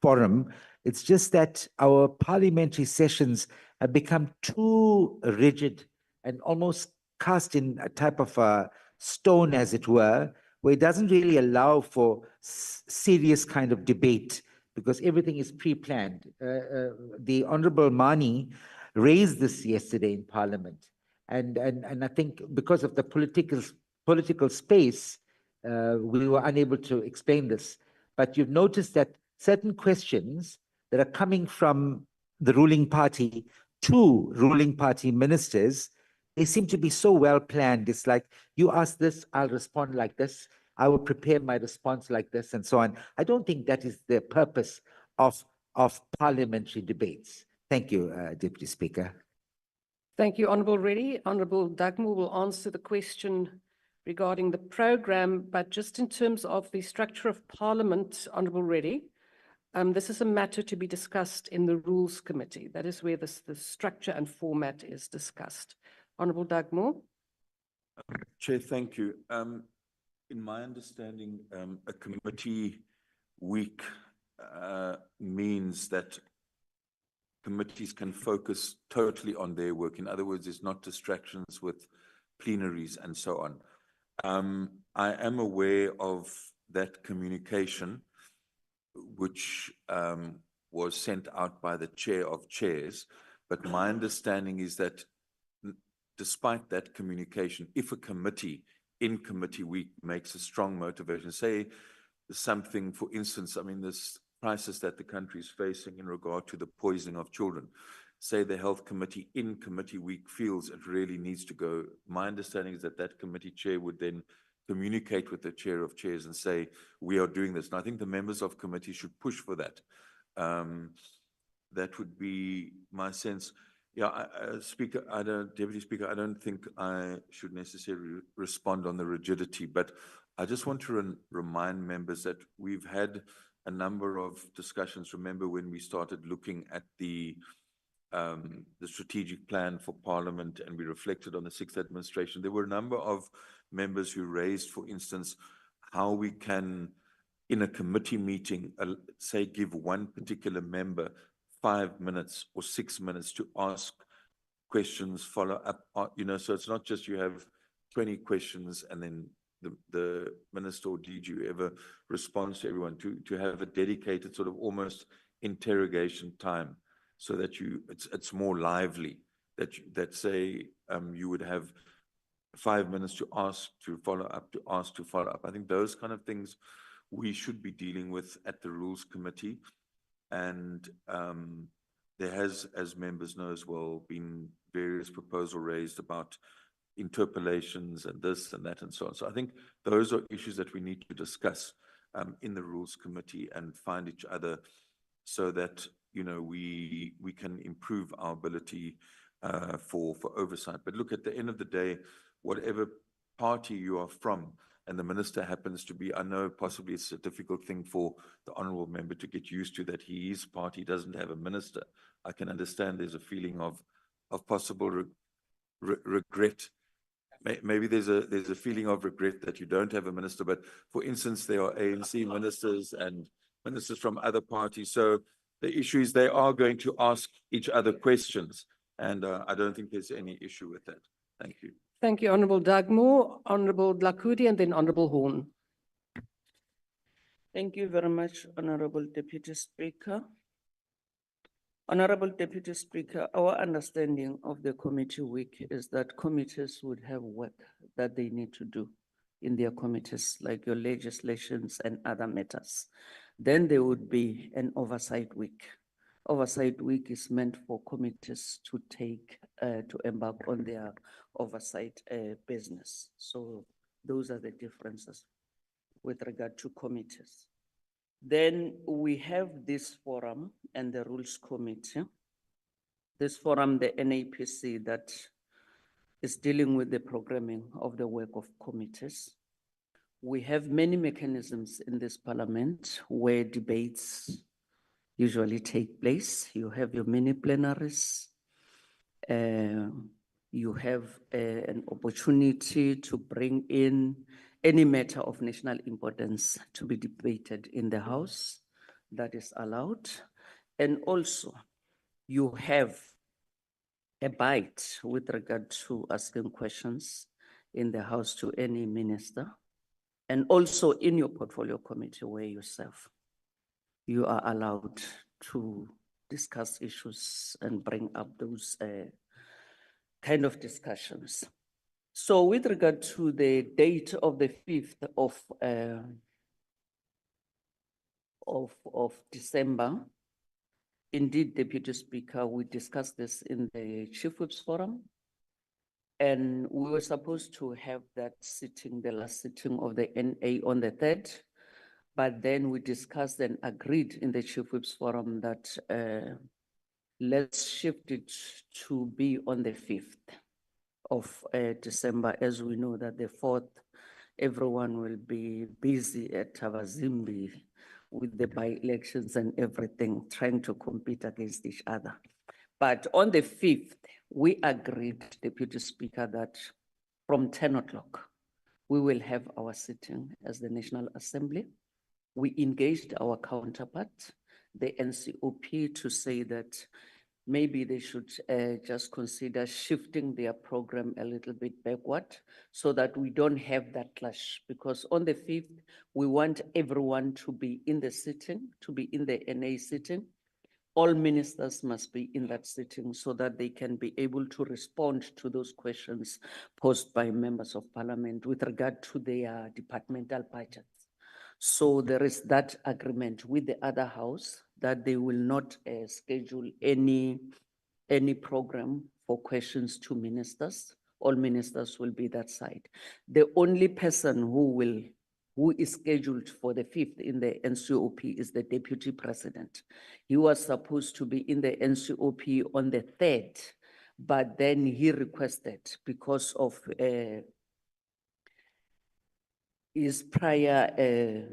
forum. It's just that our parliamentary sessions have become too rigid and almost cast in a type of a stone, as it were, where it doesn't really allow for serious kind of debate because everything is pre-planned. The Honorable Mani raised this yesterday in Parliament. And I think because of the political space, we were unable to explain this. But you've noticed that certain questions that are coming from the ruling party to ruling party ministers, they seem to be so well planned. It's like, you ask this, I'll respond like this. I will prepare my response like this and so on. I don't think that is the purpose of parliamentary debates. Thank you, Deputy Speaker. Thank you, Honourable Reddy. Honourable Dugmore will answer the question regarding the programme, but just in terms of the structure of Parliament, Honourable Reddy, this is a matter to be discussed in the Rules Committee. That is where the structure and format is discussed. Honourable Dugmore. Chair, thank you. In my understanding, a committee week means that committees can focus totally on their work. In other words, there's not distractions with plenaries and so on. I am aware of that communication, which was sent out by the chair of chairs, but my understanding is that despite that communication, if a committee in committee week makes a strong motivation, say something, for instance, I mean, this crisis that the country is facing in regard to the poisoning of children, say the health committee in committee week feels it really needs to go. My understanding is that that committee chair would then communicate with the chair of chairs and say, we are doing this. And I think the members of committee should push for that. That would be my sense. Yeah, Speaker, Deputy Speaker, I don't think I should necessarily respond on the rigidity, but I just want to remind members that we've had a number of discussions. Remember when we started looking at the strategic plan for Parliament and we reflected on the sixth administration, there were a number of members who raised, for instance, how we can, in a committee meeting, say, give one particular member 5 minutes or 6 minutes to ask questions, follow up, so it's not just you have 20 questions and then the minister or DG, whoever responds to everyone, to have a dedicated sort of almost interrogation time so that it's more lively, that say you would have 5 minutes to ask, to follow up, to ask, to follow up. I think those kind of things we should be dealing with at the Rules Committee. And there has, as members know as well, been various proposals raised about interpolations and this and that and so on. So I think those are issues that we need to discuss in the Rules Committee and find each other so that, we can improve our ability for oversight. But look, at the end of the day, whatever party you are from, and the minister happens to be, I know possibly it's a difficult thing for the honourable member to get used to, that his party doesn't have a minister. I can understand there's a feeling of possible regret. Maybe there's a feeling of regret that you don't have a minister, but for instance, there are ANC ministers and ministers from other parties. So the issue is they are going to ask each other questions, and I don't think there's any issue with that. Thank you. Thank you, Honourable Dugmore, Honourable Dlakudi, and then Honourable Horn. Thank you very much, Honorable Deputy Speaker. Honorable Deputy Speaker, our understanding of the committee week is that committees would have work that they need to do in their committees, like your legislations and other matters. Then there would be an oversight week. Oversight week is meant for committees to embark on their oversight business. So those are the differences with regard to committees. Then we have this forum and the Rules Committee. This forum, the NAPC, that is dealing with the programming of the work of committees. We have many mechanisms in this Parliament where debates usually take place. You have your mini plenaries. You have an opportunity to bring in any matter of national importance to be debated in the House. That is allowed. And also, you have a bite with regard to asking questions in the House to any minister, and also in your portfolio committee where you serve. You are allowed to discuss issues and bring up those kind of discussions. So with regard to the date of the 5th of December, indeed, Deputy Speaker, we discussed this in the Chief Whips Forum, and we were supposed to have that sitting, the last sitting of the NA on the 3rd, but then we discussed and agreed in the Chief Whips Forum that let's shift it to be on the 5th of December, as we know that the 4th, everyone will be busy at Tavazimbi with the by-elections and everything, trying to compete against each other. But on the 5th, we agreed, Deputy Speaker, that from 10 o'clock, we will have our sitting as the National Assembly. We engaged our counterpart, the NCOP, to say that maybe they should just consider shifting their program a little bit backward so that we don't have that clash. Because on the 5th, we want everyone to be in the sitting, to be in the NA sitting. All ministers must be in that sitting so that they can be able to respond to those questions posed by members of parliament with regard to their departmental budgets. So there is that agreement with the other house that they will not schedule any program for questions to ministers. All ministers will be that side. The only person who is scheduled for the 5th in the NCOP is the Deputy President. He was supposed to be in the NCOP on the 3rd, but then he requested, because of his prior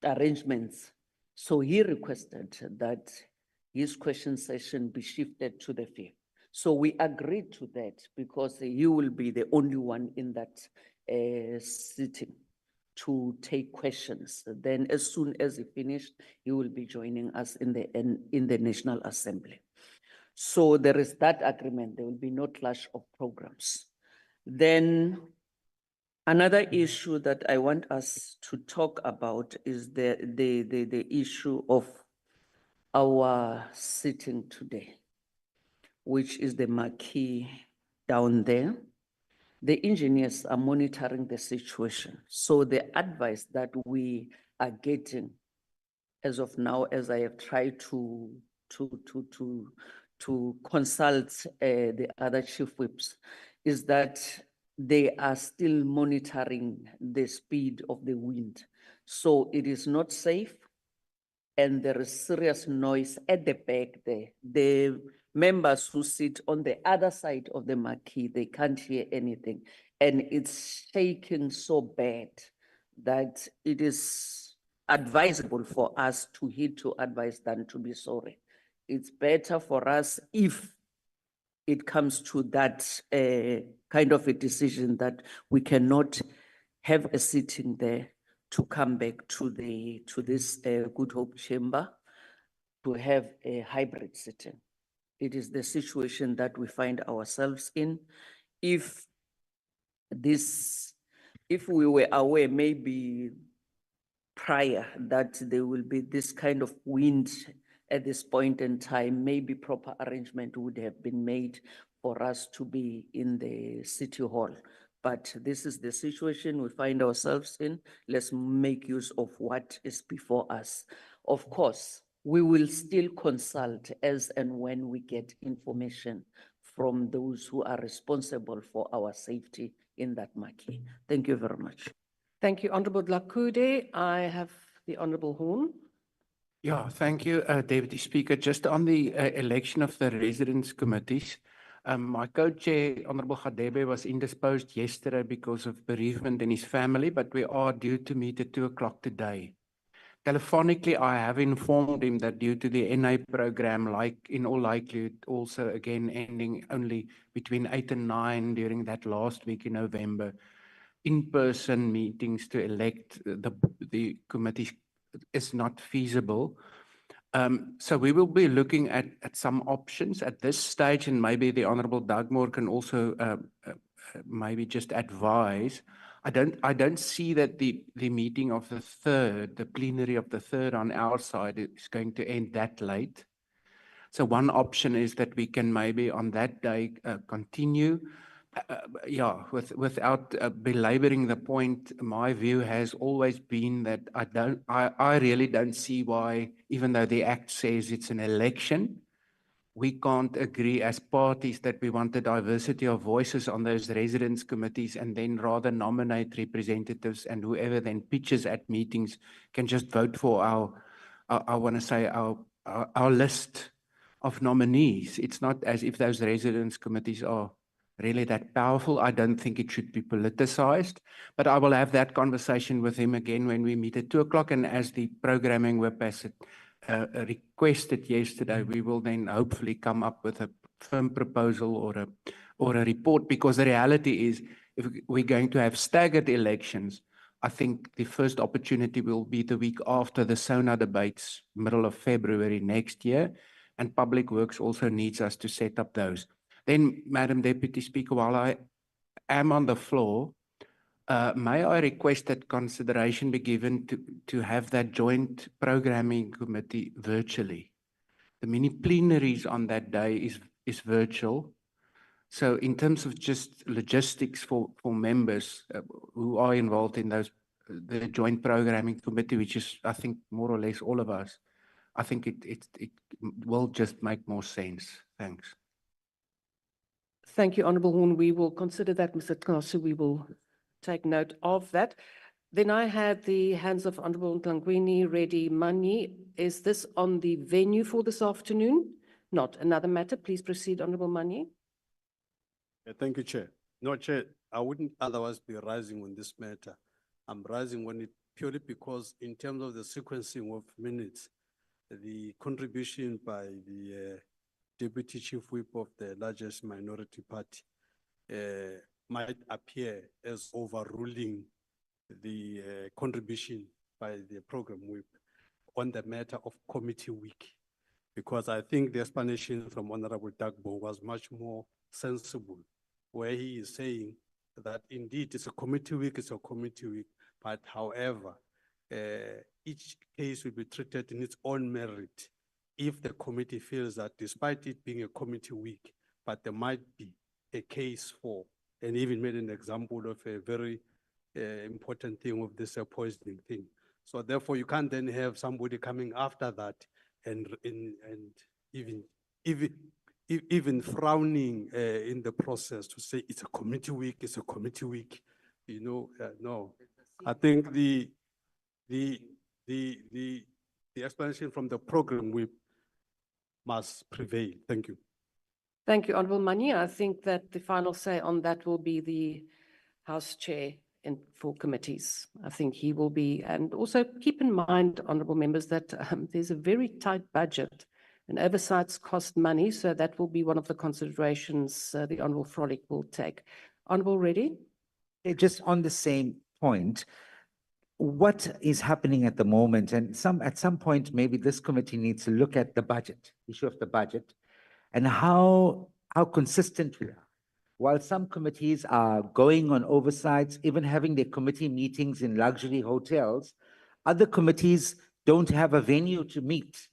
arrangements, so he requested that his question session be shifted to the 5th. So we agreed to that because he will be the only one in that sitting to take questions. Then as soon as he finished, he will be joining us in the National Assembly. So there is that agreement. There will be no clash of programs. Then another issue that I want us to talk about is the issue of our sitting today, which is the marquee down there. The engineers are monitoring the situation. So the advice that we are getting as of now, as I have tried to consult the other chief whips, is that they are still monitoring the speed of the wind. So it is not safe, and there is serious noise at the back there. The members who sit on the other side of the marquee, they can't hear anything. And it's shaking so bad that it is advisable for us to heed to advice than to be sorry. It's better for us if it comes to that kind of a decision that we cannot have a sitting there, to come back to this Good Hope chamber to have a hybrid sitting. It is the situation that we find ourselves in. If we were aware maybe prior that there will be this kind of wind at this point in time, maybe proper arrangement would have been made for us to be in the city hall. But this is the situation we find ourselves in. Let's make use of what is before us. Of course, we will still consult as and when we get information from those who are responsible for our safety in that marquee. Thank you very much. Thank you, Honorable Dlakude. I have the Honorable Horn. Yeah, thank you, Deputy Speaker. Just on the election of the residence committees, my co-chair, Honorable Gadebe, was indisposed yesterday because of bereavement in his family, but we are due to meet at 2 o'clock today. Telephonically, I have informed him that due to the NA program, like in all likelihood, also again ending only between 8 and 9 during that last week in November, in-person meetings to elect the committees is not feasible. So we will be looking at some options at this stage, and maybe the Honourable Dugmore can also maybe just advise. I don't see that the meeting of the 3rd, the plenary of the 3rd on our side is going to end that late. So one option is that we can maybe on that day continue. Without belaboring the point, my view has always been that I really don't see why, even though the Act says it's an election, we can't agree as parties that we want a diversity of voices on those residence committees and then rather nominate representatives, and whoever then pitches at meetings can just vote for our list nominees. It's not as if those residence committees are really that powerful. I don't think it should be politicized, but I will have that conversation with him again when we meet at 2:00. And as the programming whip has requested yesterday, we will then hopefully come up with a firm proposal or a report, because the reality is, if we're going to have staggered elections, I think the first opportunity will be the week after the SONA debates, middle of February next year, and Public Works also needs us to set up those. Then, Madam Deputy Speaker, while I am on the floor, may I request that consideration be given to have that joint programming committee virtually? The mini plenaries on that day is virtual. So in terms of just logistics for members who are involved in the joint programming committee, which is, I think, more or less all of us, I think it will just make more sense. Thanks. Thank you, Honourable Horn. We will consider that, Mr. Tkasu. We will take note of that. Then I had the hands of Honourable Ntlangwini ready. Mani, is this on the venue for this afternoon? Not. Another matter. Please proceed, Honourable Mani. Thank you, Chair. No, Chair, I wouldn't otherwise be rising on this matter. I'm rising on it purely because in terms of the sequencing of minutes, the contribution by the Deputy Chief Whip of the largest minority party might appear as overruling the contribution by the program whip on the matter of committee week, because I think the explanation from Honorable Dagbo was much more sensible, where he is saying that indeed it's a committee week, but however, each case will be treated in its own merit if the committee feels that despite it being a committee week, but there might be a case for, and even made an example of a very important thing of this poisoning thing. So therefore, you can't then have somebody coming after that and even frowning in the process to say it's a committee week, you know, no. I think the explanation from the program whip must prevail. Thank you. Thank you, Honourable Mani. I think that the final say on that will be the House Chair for committees. I think he will be, and also keep in mind, Honourable Members, that there's a very tight budget and oversights cost money, so that will be one of the considerations the Honourable Frolick will take. Honourable Reddy? Just on the same point, what is happening at the moment, and at some point, maybe this committee needs to look at the budget, issue of the budget, and how consistent we are. While some committees are going on oversights, even having their committee meetings in luxury hotels, other committees don't have a venue to meet.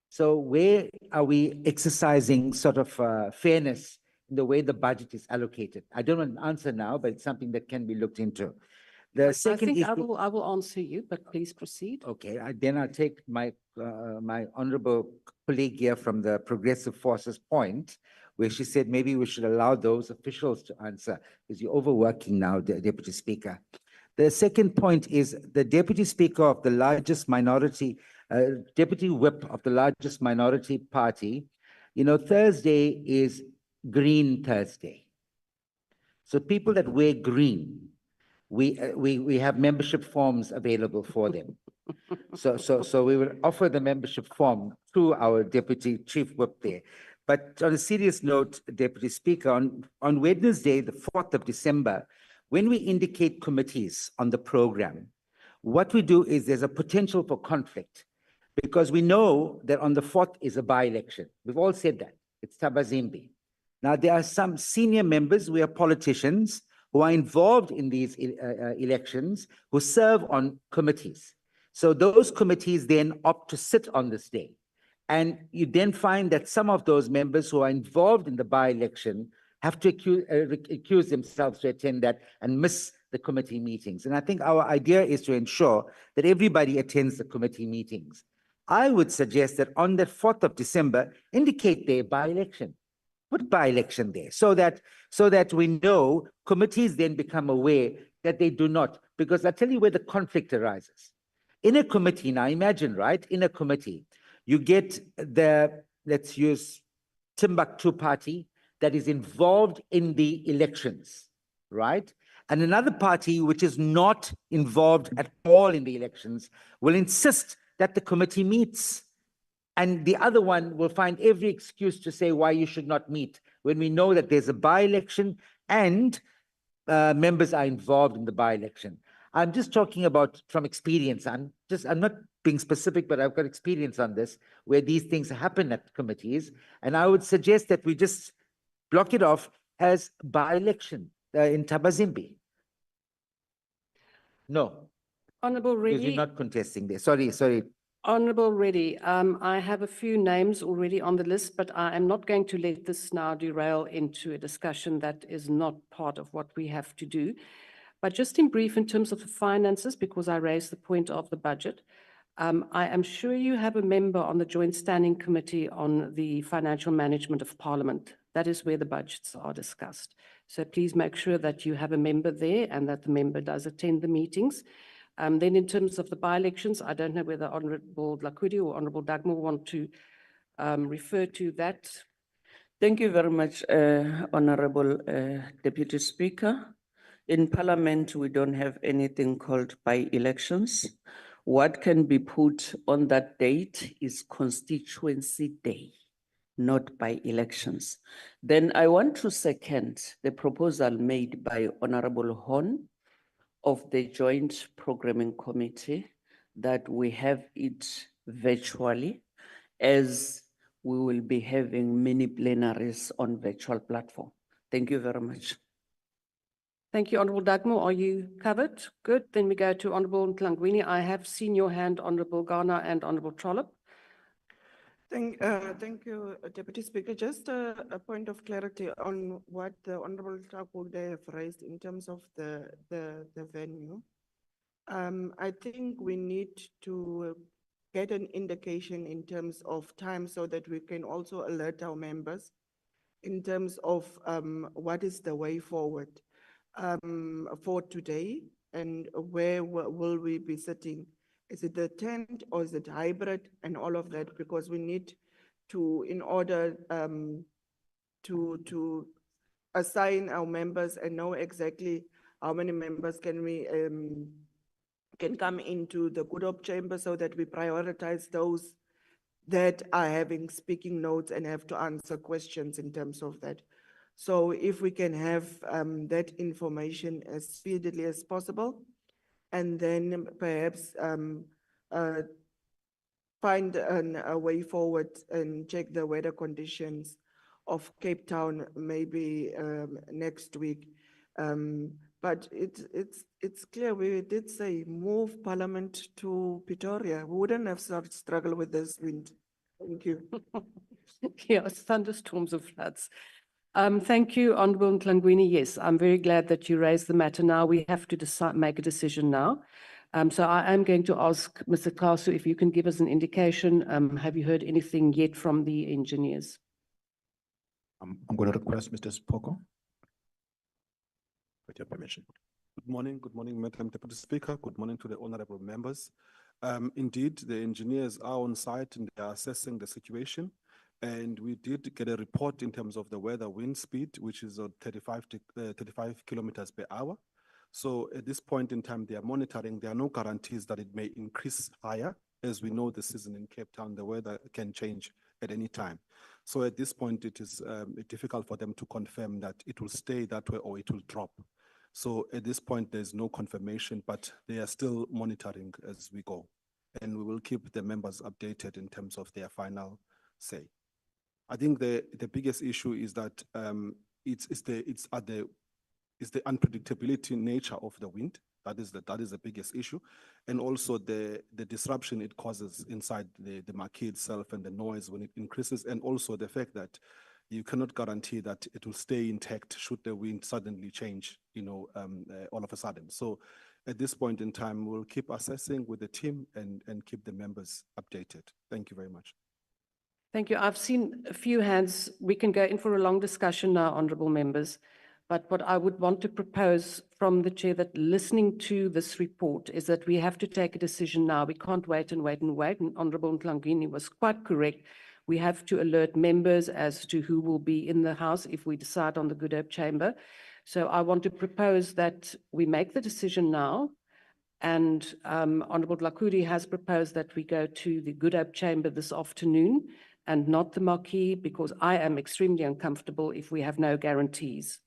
So where are we exercising sort of fairness in the way the budget is allocated? I don't want an answer now, but it's something that can be looked into. The second I think issue, I will answer you, but please proceed. okay, then I'll take my my honorable colleague here from the Progressive Forces point, where she said maybe we should allow those officials to answer, because you're overworking now, Deputy Speaker. The second point is the Deputy Speaker of the largest minority, Deputy Whip of the largest minority party. You know, Thursday is Green Thursday. So people that wear green, we have membership forms available for them. So we will offer the membership form to our Deputy Chief Whip there. But on a serious note, Deputy Speaker, on Wednesday, the 4th of December, when we indicate committees on the program, what we do is there's a potential for conflict, because we know that on the 4th is a by-election. We've all said that. It's Tabazimbi. Now, there are some senior members, we are politicians, who are involved in these elections, who serve on committees. So those committees then opt to sit on this day. And you then find that some of those members who are involved in the by-election have to accuse themselves to attend that and miss the committee meetings. And I think our idea is to ensure that everybody attends the committee meetings. I would suggest that on the 4th of December, indicate their by-election. Put by-election there so that we know committees then become aware that they do not, because I tell you where the conflict arises. In a committee, now imagine, right, in a committee, you get the let's use Timbuktu party that is involved in the elections, right? And another party which is not involved at all in the elections will insist that the committee meets. And the other one will find every excuse to say why you should not meet when we know that there's a by-election and members are involved in the by-election. I'm just talking about from experience. I'm not being specific, but I've got experience on this, where these things happen at committees. And I would suggest that we just block it off as by-election in Tabazimbi. No, Honourable because Reddy. you're not contesting there. Sorry. Honourable Reddy, I have a few names already on the list, but I am not going to let this now derail into a discussion that is not part of what we have to do. But just in brief, in terms of the finances, because I raised the point of the budget, I am sure you have a member on the Joint Standing Committee on the Financial Management of Parliament. That is where the budgets are discussed. So please make sure that you have a member there and that the member does attend the meetings. Then in terms of the by-elections, I don't know whether Honourable Lakwedi or Honourable Dagmore want to refer to that. Thank you very much, Honorable Deputy Speaker. In Parliament, we don't have anything called by-elections. What can be put on that date is Constituency Day, not by-elections. Then I want to second the proposal made by Honorable Horn of the Joint Programming Committee that we have it virtually, as we will be having many plenaries on virtual platform. Thank you very much. Thank you, Honourable Dagmore. Are you covered? Good. Then we go to Honourable Ntlangwini. I have seen your hand, Honourable Ghana and Honourable Trollop. Thank you, Deputy Speaker. Just a point of clarity on what the Honourable Takude have raised in terms of the venue. I think we need to get an indication in terms of time so that we can also alert our members in terms of what is the way forward for today and where will we be sitting. Is it the tent or is it hybrid and all of that? Because we need to, in order to assign our members and know exactly how many members can come into the good op chamber so that we prioritize those that are having speaking notes and have to answer questions in terms of that. So if we can have that information as speedily as possible, and then perhaps find a way forward and check the weather conditions of Cape Town maybe next week. But it's clear, we did say move Parliament to Pretoria. We wouldn't have struggled with this wind. Thank you. Yes, thunderstorms and floods. Thank you, Honourable Ntlangwini. Yes, I'm very glad that you raised the matter now. We have to decide, make a decision now. So I am going to ask Mr. Kasu if you can give us an indication. Have you heard anything yet from the engineers? I'm going to request Mr. Spoko, with your permission. Good morning, Madam Deputy Speaker. Good morning to the honourable members. Indeed, the engineers are on site and they are assessing the situation. And we did get a report in terms of the weather wind speed, which is 35 kilometers per hour. So at this point in time, they are monitoring. There are no guarantees that it may increase higher. As we know, the season in Cape Town, the weather can change at any time. So at this point, it is difficult for them to confirm that it will stay that way or it will drop. So at this point, there's no confirmation, but they are still monitoring as we go. And we will keep the members updated in terms of their final say. I think the biggest issue is that it's the unpredictability nature of the wind. That is the biggest issue. And also the disruption it causes inside the marquee itself and the noise when it increases. And also the fact that you cannot guarantee that it will stay intact should the wind suddenly change, all of a sudden. So at this point in time, we'll keep assessing with the team and keep the members updated. Thank you very much. Thank you. I've seen a few hands. We can go in for a long discussion now, honourable members. But what I would want to propose from the chair, that listening to this report, is that we have to take a decision now. We can't wait and wait and wait. And Honourable Ntlangwini was quite correct. We have to alert members as to who will be in the House if we decide on the Good Hope Chamber. So I want to propose that we make the decision now. And Honourable Dlakudi has proposed that we go to the Good Hope Chamber this afternoon and not the Marquee, because I am extremely uncomfortable if we have no guarantees.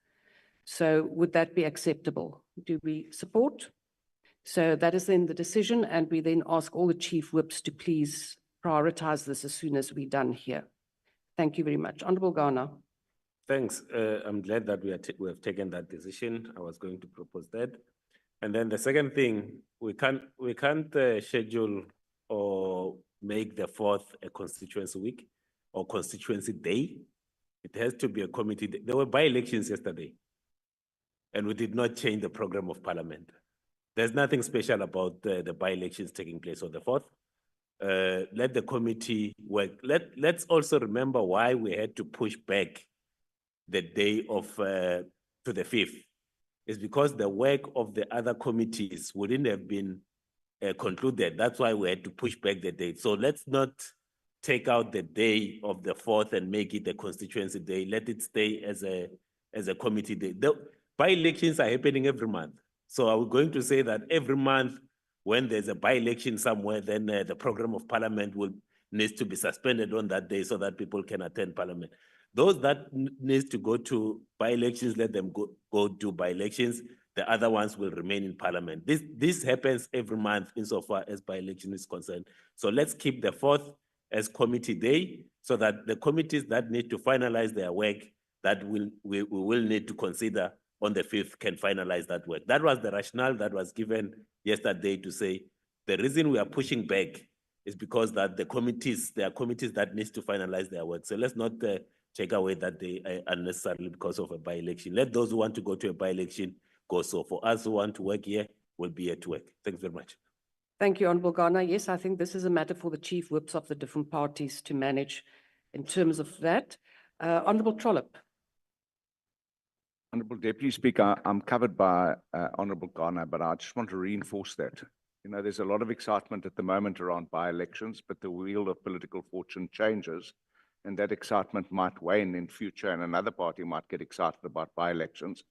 So would that be acceptable? Do we support? So that is then the decision, and we then ask all the chief whips to please prioritize this as soon as we're done here. Thank you very much. Honourable Ghana. Thanks. I'm glad that we have taken that decision. I was going to propose that. And then the second thing, we can't schedule or make the 4th a constituency week or constituency day. It has to be a committee day. There were by-elections yesterday, and we did not change the program of Parliament. There's nothing special about the by-elections taking place on the 4th. Let the committee work. Let's also remember why we had to push back the day of to the 5th. It's because the work of the other committees wouldn't have been concluded. That's why we had to push back the date. So let's not take out the day of the 4th and make it a constituency day. Let it stay as a committee day. The by-elections are happening every month. So are we going to say that every month when there's a by-election somewhere, then the program of Parliament needs to be suspended on that day so that people can attend Parliament? Those that needs to go to by-elections, let them go do by-elections. The other ones will remain in Parliament. This happens every month insofar as by-election is concerned. So let's keep the 4th as committee day so that the committees that need to finalize their work that we will need to consider on the 5th can finalize that work. That was the rationale that was given yesterday to say the reason we are pushing back is because that there are committees that needs to finalize their work. So let's not take away that day unnecessarily because of a by-election. Let those who want to go to a by-election go. So for us who want to work here, we'll be here to work. Thanks very much. Thank you, Honourable Ghana. Yes, I think this is a matter for the chief whips of the different parties to manage in terms of that. Honourable Trollip. Honourable Deputy Speaker, I'm covered by Honourable Ghana, but I just want to reinforce that. You know, there's a lot of excitement at the moment around by-elections, but the wheel of political fortune changes, and that excitement might wane in future, and another party might get excited about by-elections.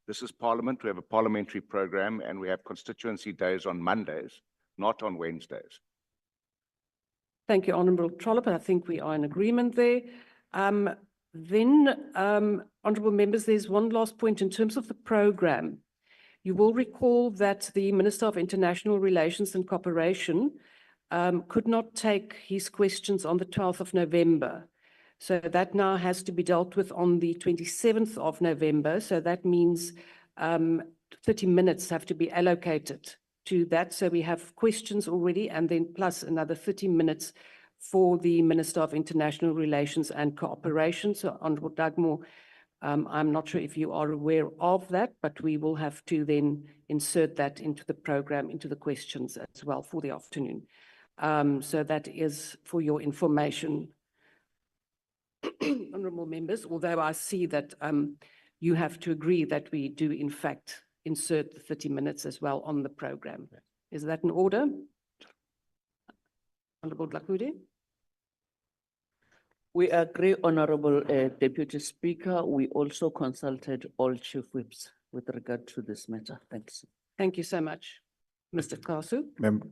This is Parliament. We have a parliamentary program, and we have constituency days on Mondays, not on Wednesdays. Thank you, Honourable Trollip. I think we are in agreement there. Honourable members, there's one last point in terms of the program. You will recall that the Minister of International Relations and Cooperation could not take his questions on the 12th of November. So that now has to be dealt with on the 27th of November. So that means 30 minutes have to be allocated to that. So we have questions already, and then plus another 30 minutes for the Minister of International Relations and Cooperation. So Honourable Dugmore, I'm not sure if you are aware of that, but we will have to then insert that into the program, into the questions as well for the afternoon. So that is for your information, honourable members, although I see that you have to agree that we do in fact insert the 30 minutes as well on the program. Is that in order? Honourable Dlakudi? We agree, Honourable Deputy Speaker. We also consulted all chief whips with regard to this matter. Thanks. Thank you so much. Mr. Kasu?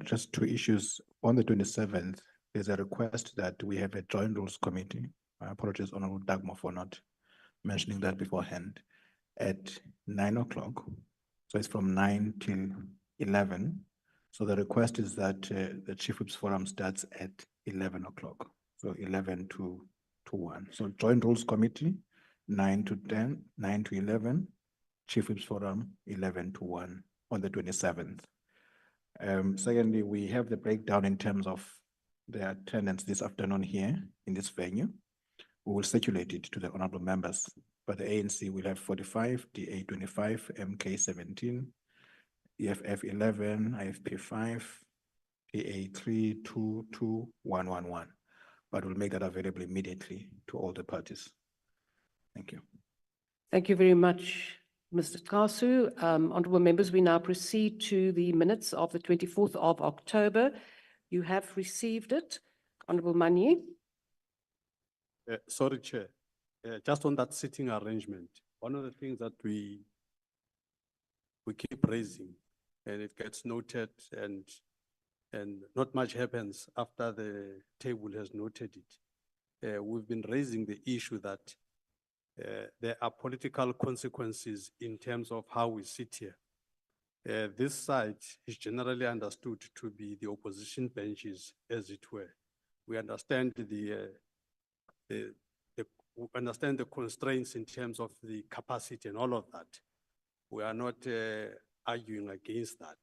Just two issues. On the 27th, there's a request that we have a joint rules committee. I apologize, Honourable Dagmar, for not mentioning that beforehand, at 9 o'clock. So it's from 9 till 11. So the request is that the Chief Whips Forum starts at 11 o'clock. So 11 to 1. So Joint Rules Committee, 9 to 10, 9 to 11. Chief Whips Forum, 11 to 1 on the 27th. Secondly, we have the breakdown in terms of the attendance this afternoon here in this venue. We will circulate it to the honourable members, but the ANC will have 45, DA 25, MK 17, EFF 11, IFP 5, PA 3, 2, 2, 1, 1, 1. But we'll make that available immediately to all the parties. Thank you. Thank you very much, Mr. Kasu. Honourable members, we now proceed to the minutes of the 24th of October. You have received it. Honourable Mani. Sorry, Chair. Just on that sitting arrangement, one of the things that we keep raising, and it gets noted, and not much happens after the table has noted it. We've been raising the issue that there are political consequences in terms of how we sit here. This side is generally understood to be the opposition benches, as it were. We understand we understand the constraints in terms of the capacity and all of that. We are not arguing against that,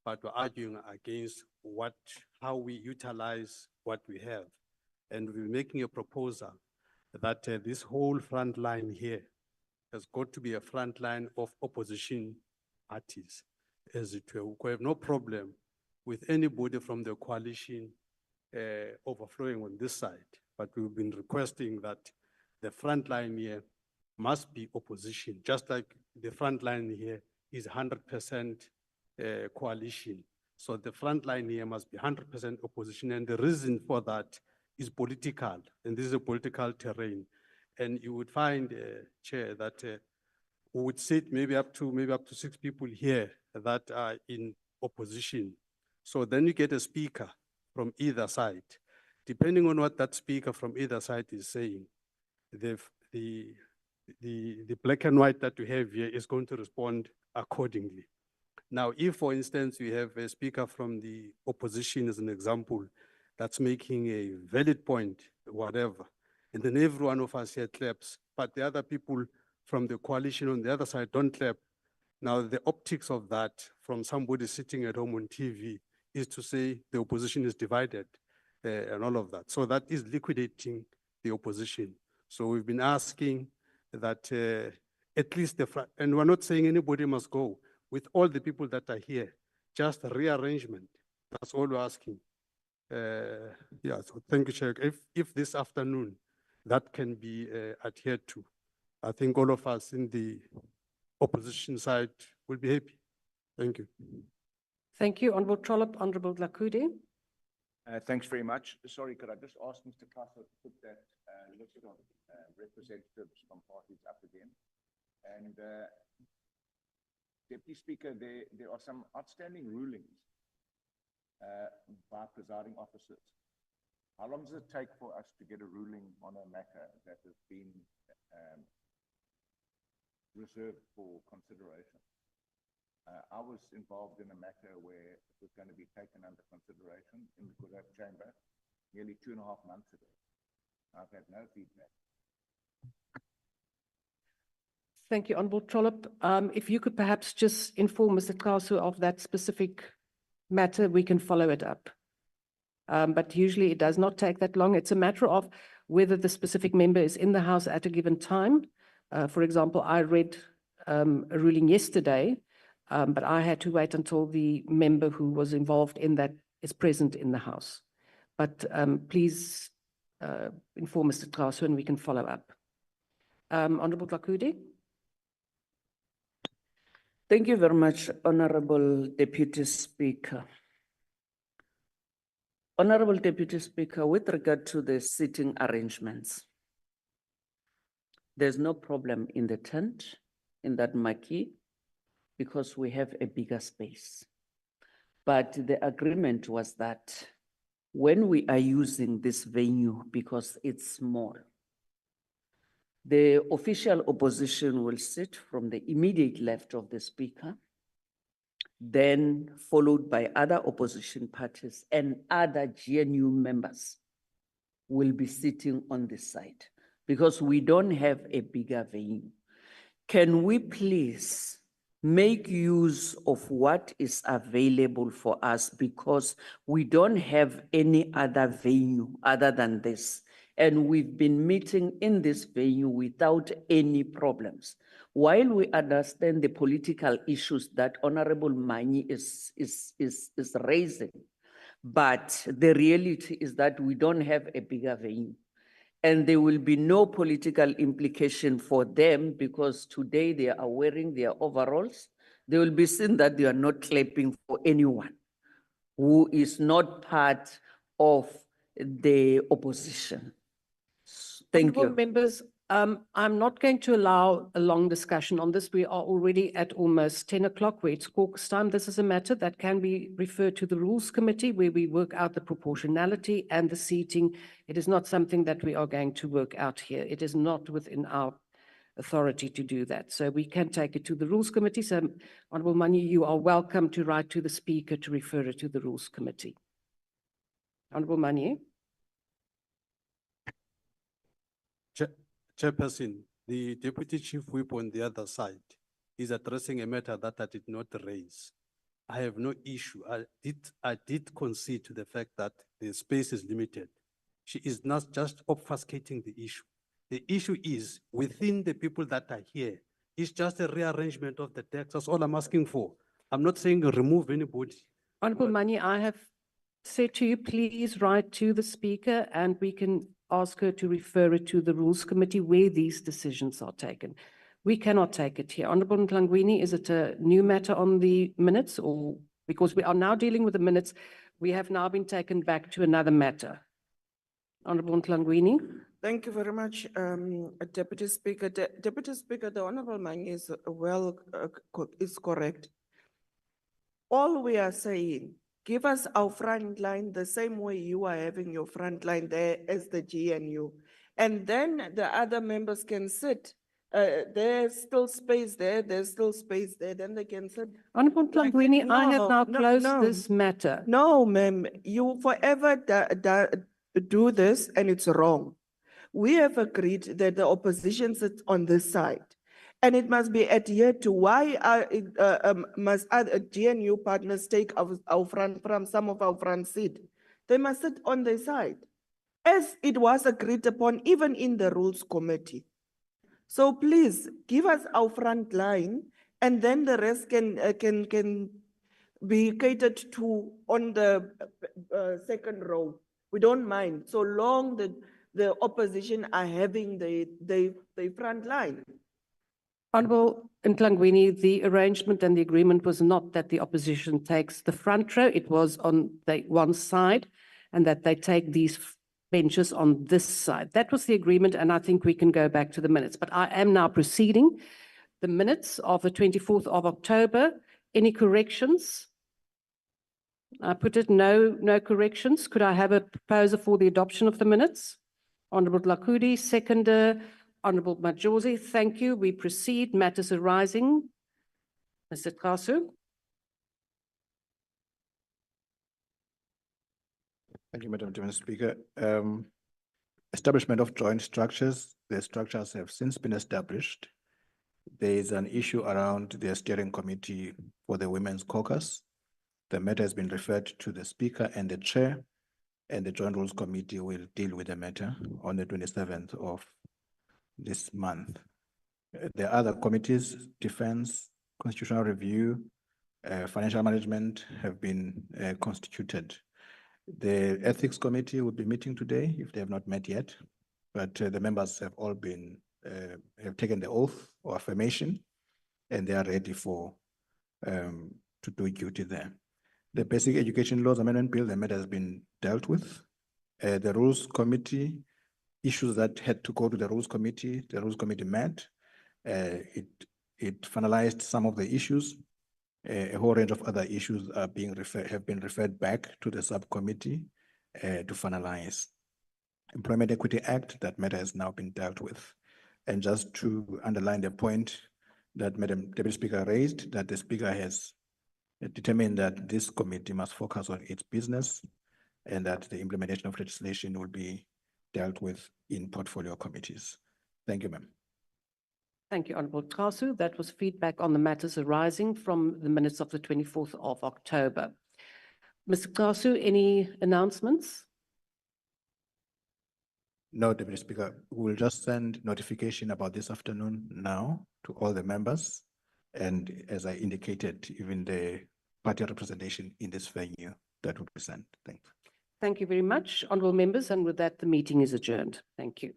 but we're arguing against how we utilize what we have. And we're making a proposal that this whole front line here has got to be a front line of opposition parties, as it were. We have no problem with anybody from the coalition overflowing on this side, but we've been requesting that the front line here must be opposition, just like the front line here is 100% coalition. So the front line here must be 100% opposition, and the reason for that is political, and this is a political terrain. And you would find, Chair, that we would sit maybe up to 6 people here that are in opposition. So then you get a speaker from either side. Depending on what that speaker from either side is saying, the black and white that we have here is going to respond accordingly. Now, if, for instance, we have a speaker from the opposition, as an example, that's making a valid point, whatever, and then every one of us here claps, but the other people from the coalition on the other side don't clap. Now, the optics of that from somebody sitting at home on TV is to say the opposition is divided and all of that. So that is liquidating the opposition. So we've been asking that at least and we're not saying anybody must go, with all the people that are here, just a rearrangement. That's all we're asking. Yeah, so thank you, Chair. If this afternoon that can be adhered to, I think all of us in the opposition side will be happy. Thank you. Thank you, Honorable Trollip. Honorable Lakude. Thanks very much. Sorry, could I just ask Mr. Klasse to put that list of representatives from parties up again? And Deputy Speaker, there are some outstanding rulings by presiding officers. How long does it take for us to get a ruling on a matter that has been reserved for consideration? I was involved in a matter where it was going to be taken under consideration in the Good Hope Chamber nearly 2.5 months ago. I've had no feedback. Thank you, Honorable Trollip. If you could perhaps just inform Mr. Klasu of that specific matter, we can follow it up. But usually it does not take that long. It's a matter of whether the specific member is in the House at a given time. For example, I read a ruling yesterday, but I had to wait until the member who was involved in that is present in the House. But please inform Mr. Klasu and we can follow up. Honorable Lakude. Thank you very much, Honorable Deputy Speaker. Honorable Deputy Speaker, with regard to the seating arrangements, there's no problem in the tent, in that marquee, because we have a bigger space. But the agreement was that when we are using this venue, because it's small, the official opposition will sit from the immediate left of the speaker, then followed by other opposition parties, and other GNU members will be sitting on this side because we don't have a bigger venue. Can we please make use of what is available for us, because we don't have any other venue other than this? And we've been meeting in this venue without any problems. While we understand the political issues that Honorable Mani is raising, but the reality is that we don't have a bigger venue. And there will be no political implication for them because today they are wearing their overalls. They will be seen that they are not clapping for anyone who is not part of the opposition. Thank Honourable you. members, I'm not going to allow a long discussion on this. We are already at almost 10 o'clock where it's caucus time. This is a matter that can be referred to the Rules Committee where we work out the proportionality and the seating. It is not something that we are going to work out here. It is not within our authority to do that. So we can take it to the Rules Committee. So Honourable Mani, you are welcome to write to the Speaker to refer it to the Rules Committee. Honourable Mani. Chairperson, the Deputy Chief Whip on the other side is addressing a matter that I did not raise. I have no issue. I did concede to the fact that the space is limited. She is not just obfuscating the issue. The issue is within the people that are here. It's just a rearrangement of the text. That's all I'm asking for. I'm not saying remove anybody. Honourable Mani, I have said to you, please write to the Speaker and we can ask her to refer it to the Rules Committee where these decisions are taken. We cannot take it here. Honourable Ntlangwini, is it a new matter on the minutes, or because we are now dealing with the minutes, we have now been taken back to another matter? Honourable Ntlangwini. Thank you very much, Deputy Speaker. Deputy Speaker, the Honourable Mani is is correct. All we are saying, give us our front line the same way you are having your front line there as the GNU. And then the other members can sit. There's still space there, there's still space there, then they can sit. Honourable Ntlangwini, I have now closed this matter. No, ma'am, you forever do this and it's wrong. We have agreed that the opposition sits on this side. And it must be adhered to. Why must other GNU partners take our front from some of our front seat? They must sit on their side, as it was agreed upon even in the Rules Committee. So please give us our front line, and then the rest can be catered to on the second row. We don't mind, so long the opposition are having the front line. Honourable Ntlangwini, the arrangement and the agreement was not that the opposition takes the front row. It was on the one side and that they take these benches on this side. That was the agreement, and I think we can go back to the minutes. But I am now proceeding. The minutes of the 24th of October. Any corrections? I put it no corrections. Could I have a proposer for the adoption of the minutes? Honourable Lakudi, seconder. Honourable Majosi, thank you. We proceed. Matters arising. Mr. Kasu. Thank you, Madam Deputy Speaker. Establishment of joint structures. The structures have since been established. There is an issue around the steering committee for the Women's Caucus. The matter has been referred to the Speaker and the Chair, and the Joint Rules Committee will deal with the matter on the 27th of this month. The other committees, Defense, Constitutional Review, Financial Management, have been constituted. The Ethics Committee will be meeting today if they have not met yet, but the members have all been have taken the oath or affirmation, and they are ready for to do duty there. The Basic Education Laws Amendment Bill, the matter has been dealt with. The Rules Committee, issues that had to go to the Rules Committee, the Rules Committee met. It finalized some of the issues. A whole range of other issues are have been referred back to the subcommittee to finalize. Employment Equity Act, that matter has now been dealt with. And just to underline the point that Madam Deputy Speaker raised, that the Speaker has determined that this committee must focus on its business and that the implementation of legislation will be dealt with in portfolio committees. Thank you, ma'am. Thank you, Honourable Kasu. That was feedback on the matters arising from the minutes of the 24th of October. Mr. Kasu, any announcements? No, Deputy Speaker. We will just send notification about this afternoon now to all the members. And as I indicated, even the party representation in this venue, that will be sent. Thank you. Thank you very much, honourable members. And with that, the meeting is adjourned. Thank you.